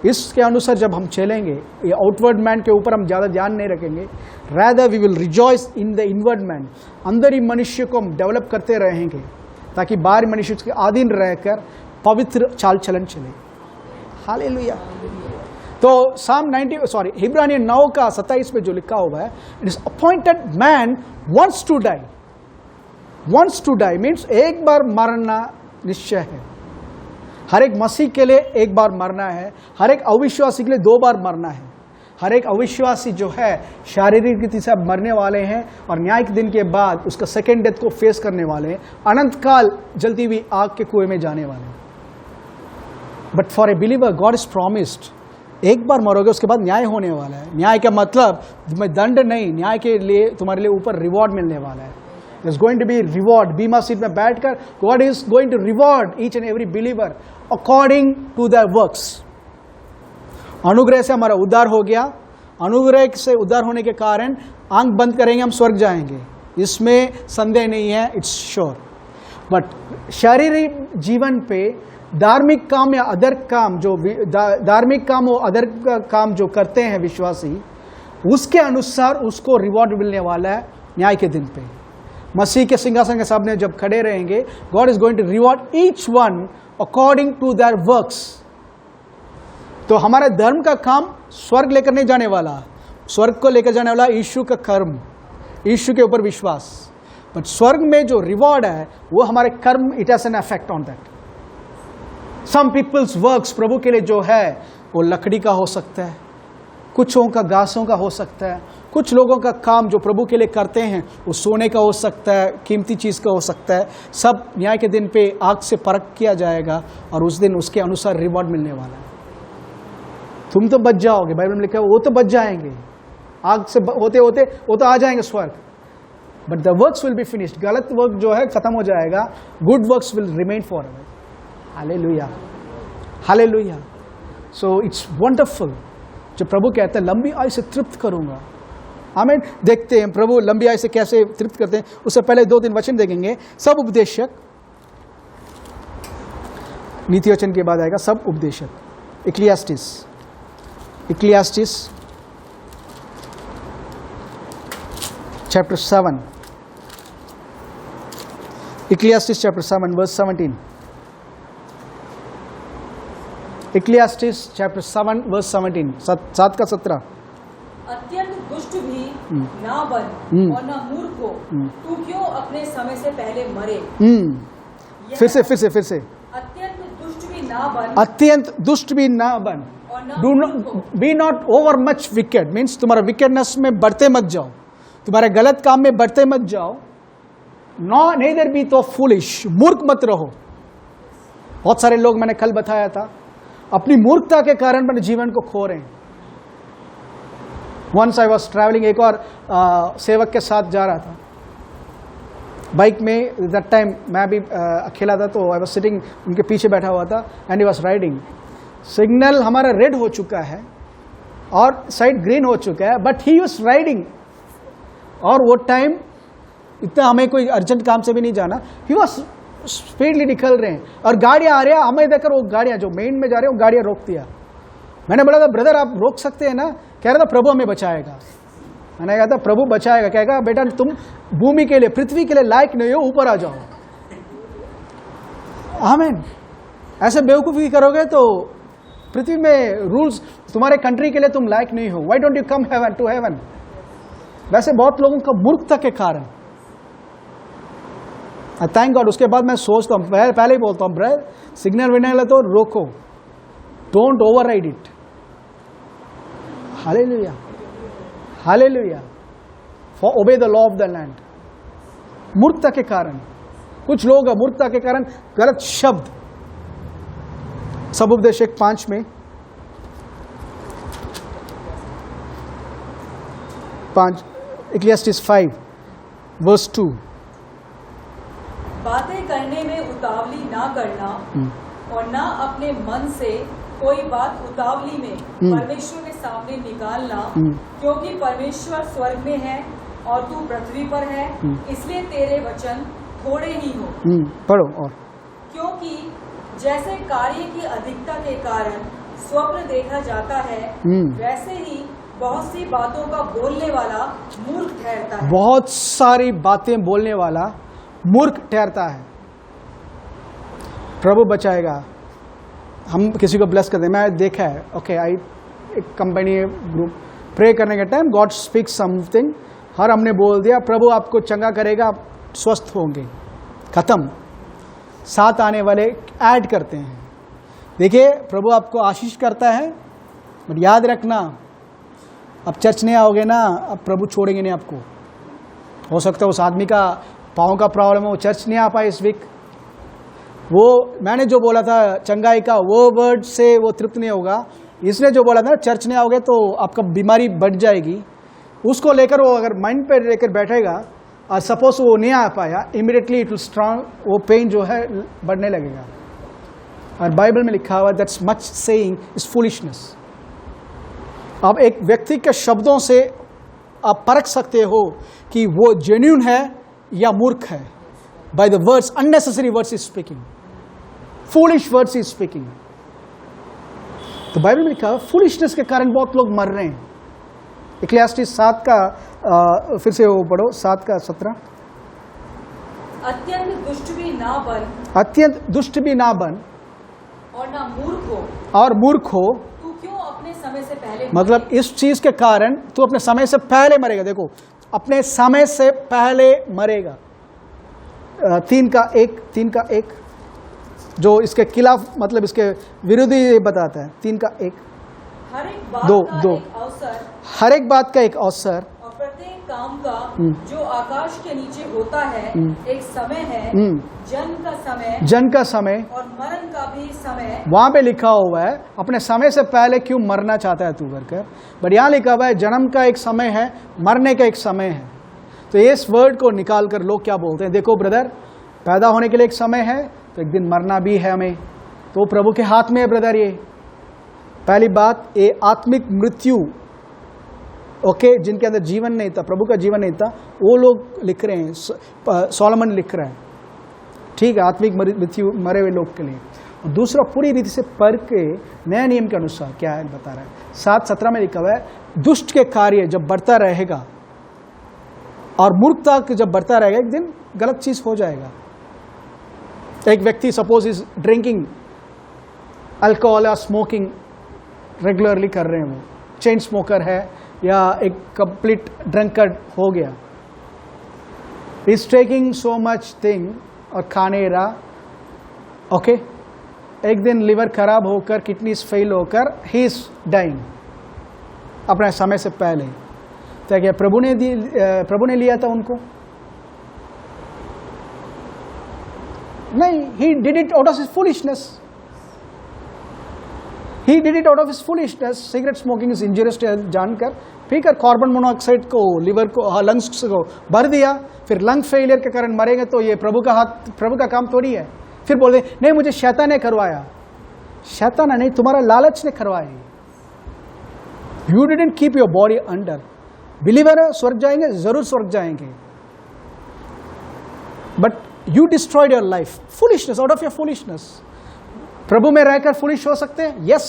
इसके अनुसार जब हम चलेंगे, ये आउटवर्ड मैन के ऊपर हम ज़्यादा ध्यान नहीं रखेंगे, rather we will rejoice in the inward man. अंदर ही मनुष्य को हम डेवलप करते रहेंगे ताकि बाहरी मनुष्य के अधीन रहकर पवित्र चाल चलन चले। हालेलुया। तो इब्रानियन 9 का 27 में जो लिखा हुआ है, it is appointed man once to die. Once to die means एक बार मरना निश्चय है। हर एक मसीह के लिए एक बार मरना है, हर एक अविश्वासी के लिए 2 बार मरना है। हर एक अविश्वासी जो है शारीरिक रीति से मरने वाले हैं और न्याय के दिन के बाद उसका सेकेंड डेथ को फेस करने वाले हैं, अनंत काल जलती हुई आग के कुएं में जाने वाले हैं। But for a believer God is promised, एक बार मरोगे उसके बाद न्याय होने वाला है। न्याय का मतलब तुम्हें दंड नहीं, न्याय के लिए तुम्हारे लिए ऊपर रिवॉर्ड मिलने वाला है। There's going to be reward. बीमा सीट में बैठकर God is going to reward each and every believer according to their works. अनुग्रह से हमारा उद्धार हो गया। अनुग्रह से उद्धार होने के कारण आंख बंद करेंगे हम स्वर्ग जाएंगे, इसमें संदेह नहीं है, इट्स श्योर। बट शारीरिक जीवन पे धार्मिक काम या अदर काम, जो धार्मिक काम और अदर काम जो करते हैं विश्वासी, उसके अनुसार उसको रिवॉर्ड मिलने वाला है न्याय के दिन पे। मसीह के सिंहासन के सामने जब खड़े रहेंगे, God is going to reward each one according to their works. तो हमारा धर्म का काम स्वर्ग लेकर नहीं जाने वाला, स्वर्ग को लेकर जाने वाला यीशु का कर्म, यीशु के ऊपर विश्वास। बट स्वर्ग में जो रिवॉर्ड है वो हमारे कर्म, it has an effect on that. Some peoples works प्रभु के लिए जो है वो लकड़ी का हो सकता है, कुछों का घासों का हो सकता है, कुछ लोगों का काम जो प्रभु के लिए करते हैं वो सोने का हो सकता है, कीमती चीज़ का हो सकता है। सब न्याय के दिन पे आग से परख किया जाएगा और उस दिन उसके अनुसार रिवॉर्ड मिलने वाला है। तुम तो बच जाओगे, बाइबल में लिखा है वो तो बच जाएंगे, आग से होते होते वो तो आ जाएंगे स्वर्ग। But the works will be finished, गलत वर्क जो है खत्म हो जाएगा, good works will remain forever. Hallelujah, हालेलुया। सो इट्स वंडरफुल जो प्रभु कहते हैं लंबी आयु से तृप्त करूंगा। आमीन। देखते हैं प्रभु लंबी आयु से कैसे तृप्त करते हैं। उससे पहले 2-3 वचन देखेंगे। सब उपदेशक, नीति वचन के बाद आएगा सब उपदेशक। Ecclesiastes chapter 7, Ecclesiastes chapter 7 verse 17। Ecclesiastes chapter 7 verse 17, 7 का 17। अत्यंत दुष्ट भी ना बन और ना मूर्ख हो, तू क्यों अपने समय से पहले मरे। फिर से अत्यंत दुष्ट भी ना बन, अत्यंत दुष्ट भी ना बन। Do not be not over much wicked, means तुम्हारा विकेडनेस में बढ़ते मत जाओ, तुम्हारे गलत काम में बढ़ते मत जाओ। नो नेदर बी तो फूलिश, मूर्ख मत रहो। बहुत सारे लोग, मैंने कल बताया था, अपनी मूर्खता के कारण अपने जीवन को खो रहे हैं। वंस आई वॉज ट्रैवलिंग, एक और सेवक के साथ जा रहा था बाइक में। दैट टाइम मैं भी अकेला था, तो आई वॉज सिटिंग, उनके पीछे बैठा हुआ था and he was riding. Signal हमारा रेड हो चुका है और साइड ग्रीन हो चुका है, बट ही वॉज राइडिंग। और वो टाइम इतना हमें कोई अर्जेंट काम से भी नहीं जाना, ही वॉज स्पीडली निकल रहे हैं और गाड़ियाँ आ रही है। हमें देखकर वो गाड़ियाँ जो मेन में जा रहे हैं वो गाड़ियाँ रोक दिया। मैंने बोला था ब्रदर आप रोक सकते हैं ना? कह रहा था प्रभु हमें बचाएगा। मैंने कहा था प्रभु बचाएगा। कहेगा बेटा तुम भूमि के लिए, पृथ्वी के लिए लायक नहीं हो, ऊपर आ जाओ। आमीन। ऐसे बेवकूफ़ी करोगे तो पृथ्वी में रूल्स, तुम्हारे कंट्री के लिए तुम लायक नहीं हो। Why don't you come heaven to heaven. वैसे बहुत लोगों का मूर्खता के कारण, थैंक गॉड। उसके बाद मैं सोचता हूँ, पहले ही बोलता हूँ ब्रदर सिग्नल विग्नल है तो रोको, don't override it. Hallelujah, hallelujah. For obey the law of the land. मूर्खता के कारण, कुछ लोग मूर्खता के कारण गलत शब्द। सब उपदेशक 5 में 5 इक्लियास्टिस 5 वर्स 2। बातें करने में उतावली ना करना और ना अपने मन से कोई बात उतावली में परमेश्वर के सामने निकालना, क्योंकि परमेश्वर स्वर्ग में है और तू पृथ्वी पर है, इसलिए तेरे वचन थोड़े ही हो। पढ़ो। और क्योंकि जैसे कार्य की अधिकता के कारण स्वप्न देखा जाता है, वैसे ही बहुत सी बातों का बोलने वाला मूर्ख ठहरता है। बहुत सारी बातें बोलने वाला मूर्ख ठहरता है। प्रभु बचाएगा। हम किसी को ब्लेस करते हैं, मैं देखा है। ओके, एक कंपनी ग्रुप प्रे करने के टाइम गॉड स्पीक समथिंग, हर हमने बोल दिया प्रभु आपको चंगा करेगा, आप स्वस्थ होंगे, खत्म। साथ आने वाले ऐड करते हैं। देखिए, प्रभु आपको आशीष करता है, बट याद रखना अब चर्च नहीं आओगे ना, अब प्रभु छोड़ेंगे नहीं आपको। हो सकता है उस आदमी का पाँव का प्रॉब्लम है, वो चर्च नहीं आ पाए इस वीक। वो मैंने जो बोला था चंगाई का, वो वर्ड से वो तृप्त नहीं होगा, इसने जो बोला था चर्च नहीं आओगे तो आपका बीमारी बढ़ जाएगी, उसको लेकर वो अगर माइंड पे लेकर बैठेगा और सपोज वो नहीं आ पाया, इमीडिएटली इट विल स्ट्रांग, वो पेन जो है बढ़ने लगेगा। और बाइबल में लिखा हुआ that's much saying is foolishness. अब एक व्यक्ति के शब्दों से आप परख सकते हो कि वो जेन्युइन है या मूर्ख है, by the words, unnecessary words is speaking, foolish words is speaking. तो बाइबल में लिखा है फूलिशनेस के कारण बहुत लोग मर रहे हैं। इक्लेसियास्टिस 7 का फिर से वो पढ़ो, 7 का 17। अत्यंत दुष्ट भी ना बन, अत्यंत दुष्ट भी ना बन और ना मूर्ख हो, और मूर्ख हो। तू क्यों अपने समय से पहले मतलब इस चीज के कारण तू अपने समय से पहले मरेगा। देखो, अपने समय से पहले मरेगा। 3 का 1 जो इसके खिलाफ, मतलब इसके विरोधी बताता है। 3 का 1। हर एक बात दो का दो एक अवसर, हर एक बात का एक अवसर और प्रत्येक काम का जो आकाश के नीचे होता है एक समय है, जन का समय और मरण का भी समय। वहां पे लिखा हुआ है अपने समय से पहले क्यों मरना चाहता है तू करकर, बट यहाँ लिखा हुआ है जन्म का एक समय है, मरने का एक समय है। तो इस वर्ड को निकाल कर लोग क्या बोलते हैं, देखो ब्रदर, पैदा होने के लिए एक समय है, तो एक दिन मरना भी है हमें, तो प्रभु के हाथ में है ब्रदर। ये पहली बात, ये आत्मिक मृत्यु, ओके, जिनके अंदर जीवन नहीं था, प्रभु का जीवन नहीं था, वो लोग लिख रहे हैं, सोलोमन लिख रहा है, ठीक है, आत्मिक मृत्यु मरे हुए लोग के लिए। और दूसरा, पूरी रीति से पढ़ के नए नियम के अनुसार क्या है बता रहा है। 7:17 में लिखा हुआ है, दुष्ट के कार्य जब बढ़ता रहेगा और मूर्खता जब बढ़ता रहेगा, एक दिन गलत चीज हो जाएगा। एक व्यक्ति सपोज इज ड्रिंकिंग अल्कोहल या स्मोकिंग रेगुलरली कर रहे हैं, वो चेन स्मोकर है या एक कंप्लीट ड्रंकर्ड हो गया, is taking so much thing और खाने रहा, ओके, एक दिन लिवर खराब होकर, किडनीज फेल होकर ही इज डाइंग अपने समय से पहले। तो क्या प्रभु ने लिया था उनको? नहीं, he did it out of his foolishness. He did it out of his foolishness. Cigarette smoking is injurious जानकर पीकर कार्बन मोनोऑक्साइड को लिवर को, लंग्स को भर दिया, फिर लंग फेलियर के कारण मरेंगे, तो ये प्रभु का हाथ, प्रभु का काम थोड़ी है। फिर बोलते नहीं मुझे शैतान ने करवाया, शैतान नहीं, तुम्हारा लालच ने करवाया। You didn't keep your body under. Believer है, स्वर्ग जाएंगे, जरूर स्वर्ग जाएंगे, but you destroyed your life, foolishness, out of your foolishness. प्रभु में रहकर फुलिश हो सकते हैं? Yes.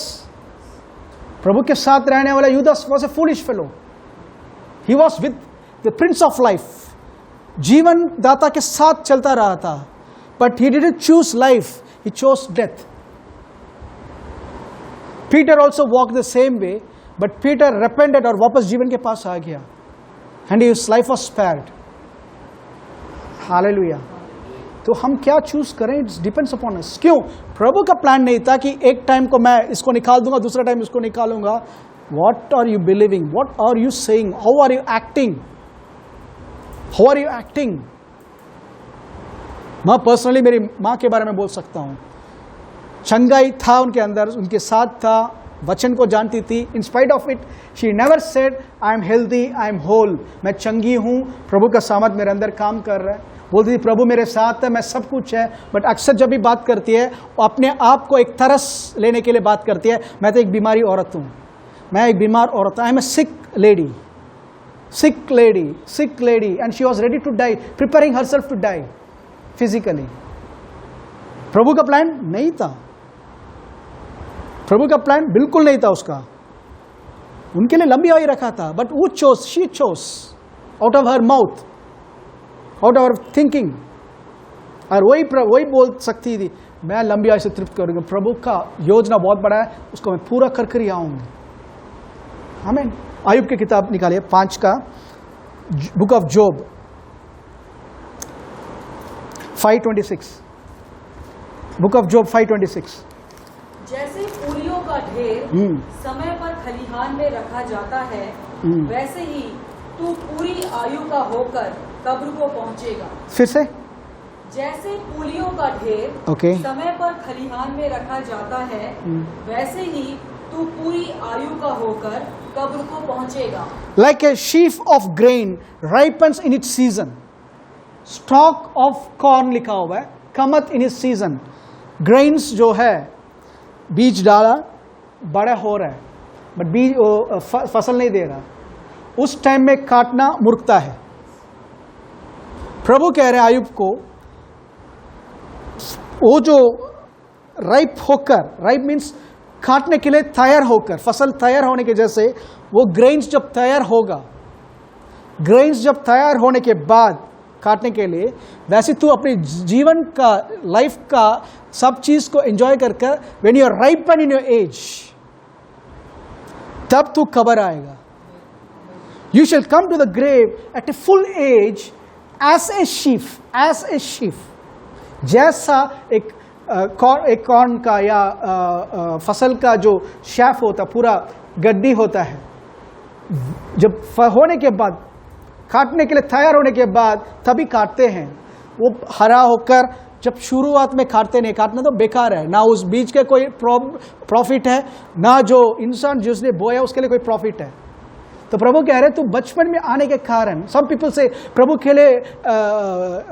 प्रभु के साथ रहने वाला यूदास was a foolish fellow. He was with the Prince of Life. जीवन दाता के साथ चलता रहा था, but he didn't choose life, he chose death. Peter also walked the same way, but Peter repented और वापस जीवन के पास आ गया, and his life was spared. Hallelujah. तो हम क्या चूज करें, इट्स डिपेंड्स अपॉन अस। क्यों? प्रभु का प्लान नहीं था कि एक टाइम को मैं इसको निकाल दूंगा, दूसरा टाइम इसको निकालूंगा। What are you believing, what are you saying, how are you acting, how are you acting. मैं पर्सनली मेरी माँ के बारे में बोल सकता हूँ, चंगाई था उनके अंदर, उनके साथ था, वचन को जानती थी, in spite of it she never said I am healthy, I am whole, मैं चंगी हूँ, प्रभु का सामर्थ मेरे अंदर काम कर रहा है। बोलती थी प्रभु मेरे साथ है, मैं सब कुछ है, बट अक्सर जब भी बात करती है वो अपने आप को एक तरस लेने के लिए बात करती है। मैं तो एक बीमारी औरत हूँ, मैं एक बीमार औरत, I am a sick lady, sick lady, and she was ready to die, preparing herself to die physically. प्रभु का प्लान नहीं था, प्रभु का प्लान बिल्कुल नहीं था उसका, उनके लिए लंबी आयु रखा था, बट वो she chose out of her mouth, out of her thinking, और वही बोल सकती थी मैं लंबी आयु से तृप्त करूंगा, प्रभु का योजना बहुत बड़ा है, उसको मैं पूरा कर ही आऊंगी। आमीन। आयुब की किताब निकालिए 5 का, book of job 5:26, book of job 5:26। जैसे फूलियों का ढेर समय पर खलिहान में रखा जाता है, वैसे ही तू पूरी आयु का होकर कब्र को पहुंचेगा। फिर से, जैसे फूलियों का ढेर समय पर खलिहान में रखा जाता है, वैसे ही तू पूरी आयु का होकर कब्र को पहुंचेगा। Like a sheaf of grain ripens in its season, stalk of corn लिखा हुआ है, cometh in its season। grains जो है, बीज डाला, बड़ा हो रहा है, बट बीज फसल नहीं दे रहा, उस टाइम में काटना मूर्खता है। प्रभु कह रहे हैं आयुब को, वो जो राइप होकर, राइप मीन्स काटने के लिए तैयार होकर, फसल तैयार होने के जैसे वो ग्रेन्स जब तैयार होगा, ग्रेन्स जब तैयार होने के बाद काटने के लिए, वैसे तू अपने जीवन का, लाइफ का सब चीज को एंजॉय कर कर, when you are ripen in your age, तब तू कब्र आएगा। You shall come to the grave at a full age as a sheaf, as a sheaf. जैसा एक कॉर्न का या फसल का जो शैफ होता, पूरा गड्डी होता है, जब होने के बाद, काटने के लिए तैयार होने के बाद तभी काटते हैं, वो हरा होकर जब शुरुआत में काटते नहीं, काटना तो बेकार है, ना उस बीज के कोई प्रॉफिट है, ना जो इंसान जिसने बोया उसके लिए कोई प्रॉफिट है। तो प्रभु कह रहे तू बचपन में आने के कारण, सम पीपल से प्रभु के लिए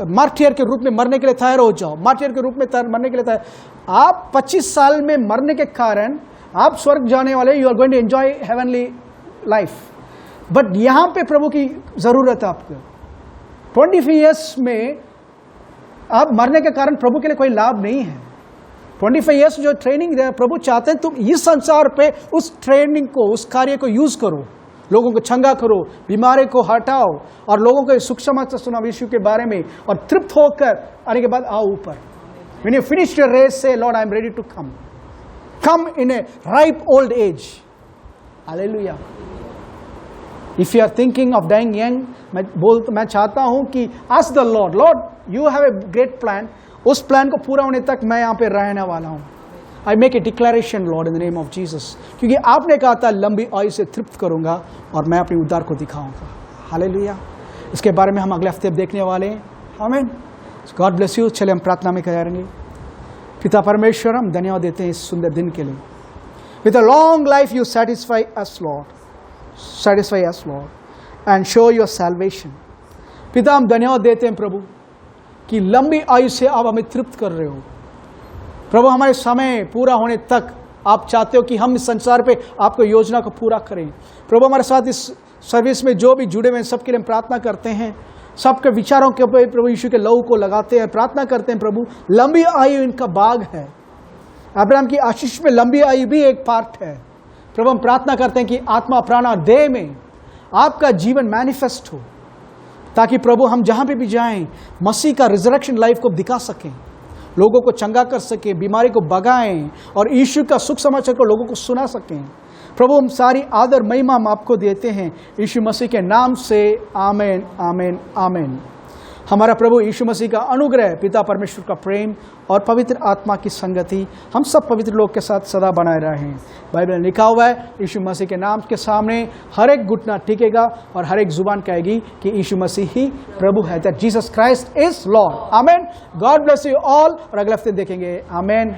मार्टियर के रूप में मरने के लिए तैयार हो जाओ, मार्टियर के रूप में मरने के लिए तैयार। आप 25 साल में मरने के कारण आप स्वर्ग जाने वाले, you are going to enjoy heavenly life, but यहां पे प्रभु की जरूरत है आपको। 25 ईयर्स में आप मरने के कारण प्रभु के लिए कोई लाभ नहीं है। 25 ईयर्स जो ट्रेनिंग प्रभु चाहते हैं तुम इस संसार पे उस ट्रेनिंग को, उस कार्य को यूज करो, लोगों को चंगा करो, बीमारी को हटाओ, और लोगों को सुख समाचार सुनाओ यीशु के बारे में, और तृप्त होकर आने के बाद आओ ऊपर। When you finish your race, say, Lord, I am ready to come. Come in a ripe old age. Hallelujah. If you are thinking of dying young, मैं चाहता हूं कि ask the Lord, Lord, you have a great plan. उस plan को पूरा होने तक मैं यहाँ पे रहने वाला हूँ। I make a declaration, Lord, in the name of Jesus. क्योंकि आपने कहा था लंबी आयु से तृप्त करूंगा और मैं अपने उद्धार को दिखाऊंगा। हालेलुया। इसके बारे में हम अगले हफ्ते देखने वाले हैं। आमीन। God bless you. चलिए हम प्रार्थना में करेंगे। पिता परमेश्वर, हम धन्यवाद देते हैं इस सुंदर दिन के लिए। With a long life you satisfy us, Lord. Satisfy us, Lord, and show your salvation. पिता, हम धन्यवाद देते हैं प्रभु कि लंबी आयु से आप हमें तृप्त कर रहे हो। प्रभु, हमारे समय पूरा होने तक आप चाहते हो कि हम इस संसार पे आपको योजना को पूरा करें। प्रभु, हमारे साथ इस सर्विस में जो भी जुड़े हुए हैं सबके लिए हम प्रार्थना करते हैं, सबके विचारों के ऊपर प्रभु यीशु के लहू को लगाते हैं, प्रार्थना करते हैं प्रभु लंबी आयु इनका बाग है। अब्राहम की आशीष में लंबी आयु भी एक पार्ट है। प्रभु, हम प्रार्थना करते हैं कि आत्मा प्राण और देह में आपका जीवन मैनिफेस्ट हो, ताकि प्रभु हम जहां पे भी जाएं मसीह का रिजरेक्शन लाइफ को दिखा सकें, लोगों को चंगा कर सकें, बीमारी को भगाएं और यीशु का सुख समाचार को लोगों को सुना सकें। प्रभु, हम सारी आदर महिमा हम आपको देते हैं यीशु मसीह के नाम से। आमीन, आमीन, आमीन। हमारा प्रभु यीशु मसीह का अनुग्रह, पिता परमेश्वर का प्रेम और पवित्र आत्मा की संगति हम सब पवित्र लोग के साथ सदा बनाए रहें। बाइबल में लिखा हुआ है यीशु मसीह के नाम के सामने हर एक घुटना टिकेगा और हर एक जुबान कहेगी कि यीशु मसीह ही प्रभु है। That Jesus Christ is Lord. आमीन। God bless you all. और अगले हफ्ते देखेंगे। आमीन।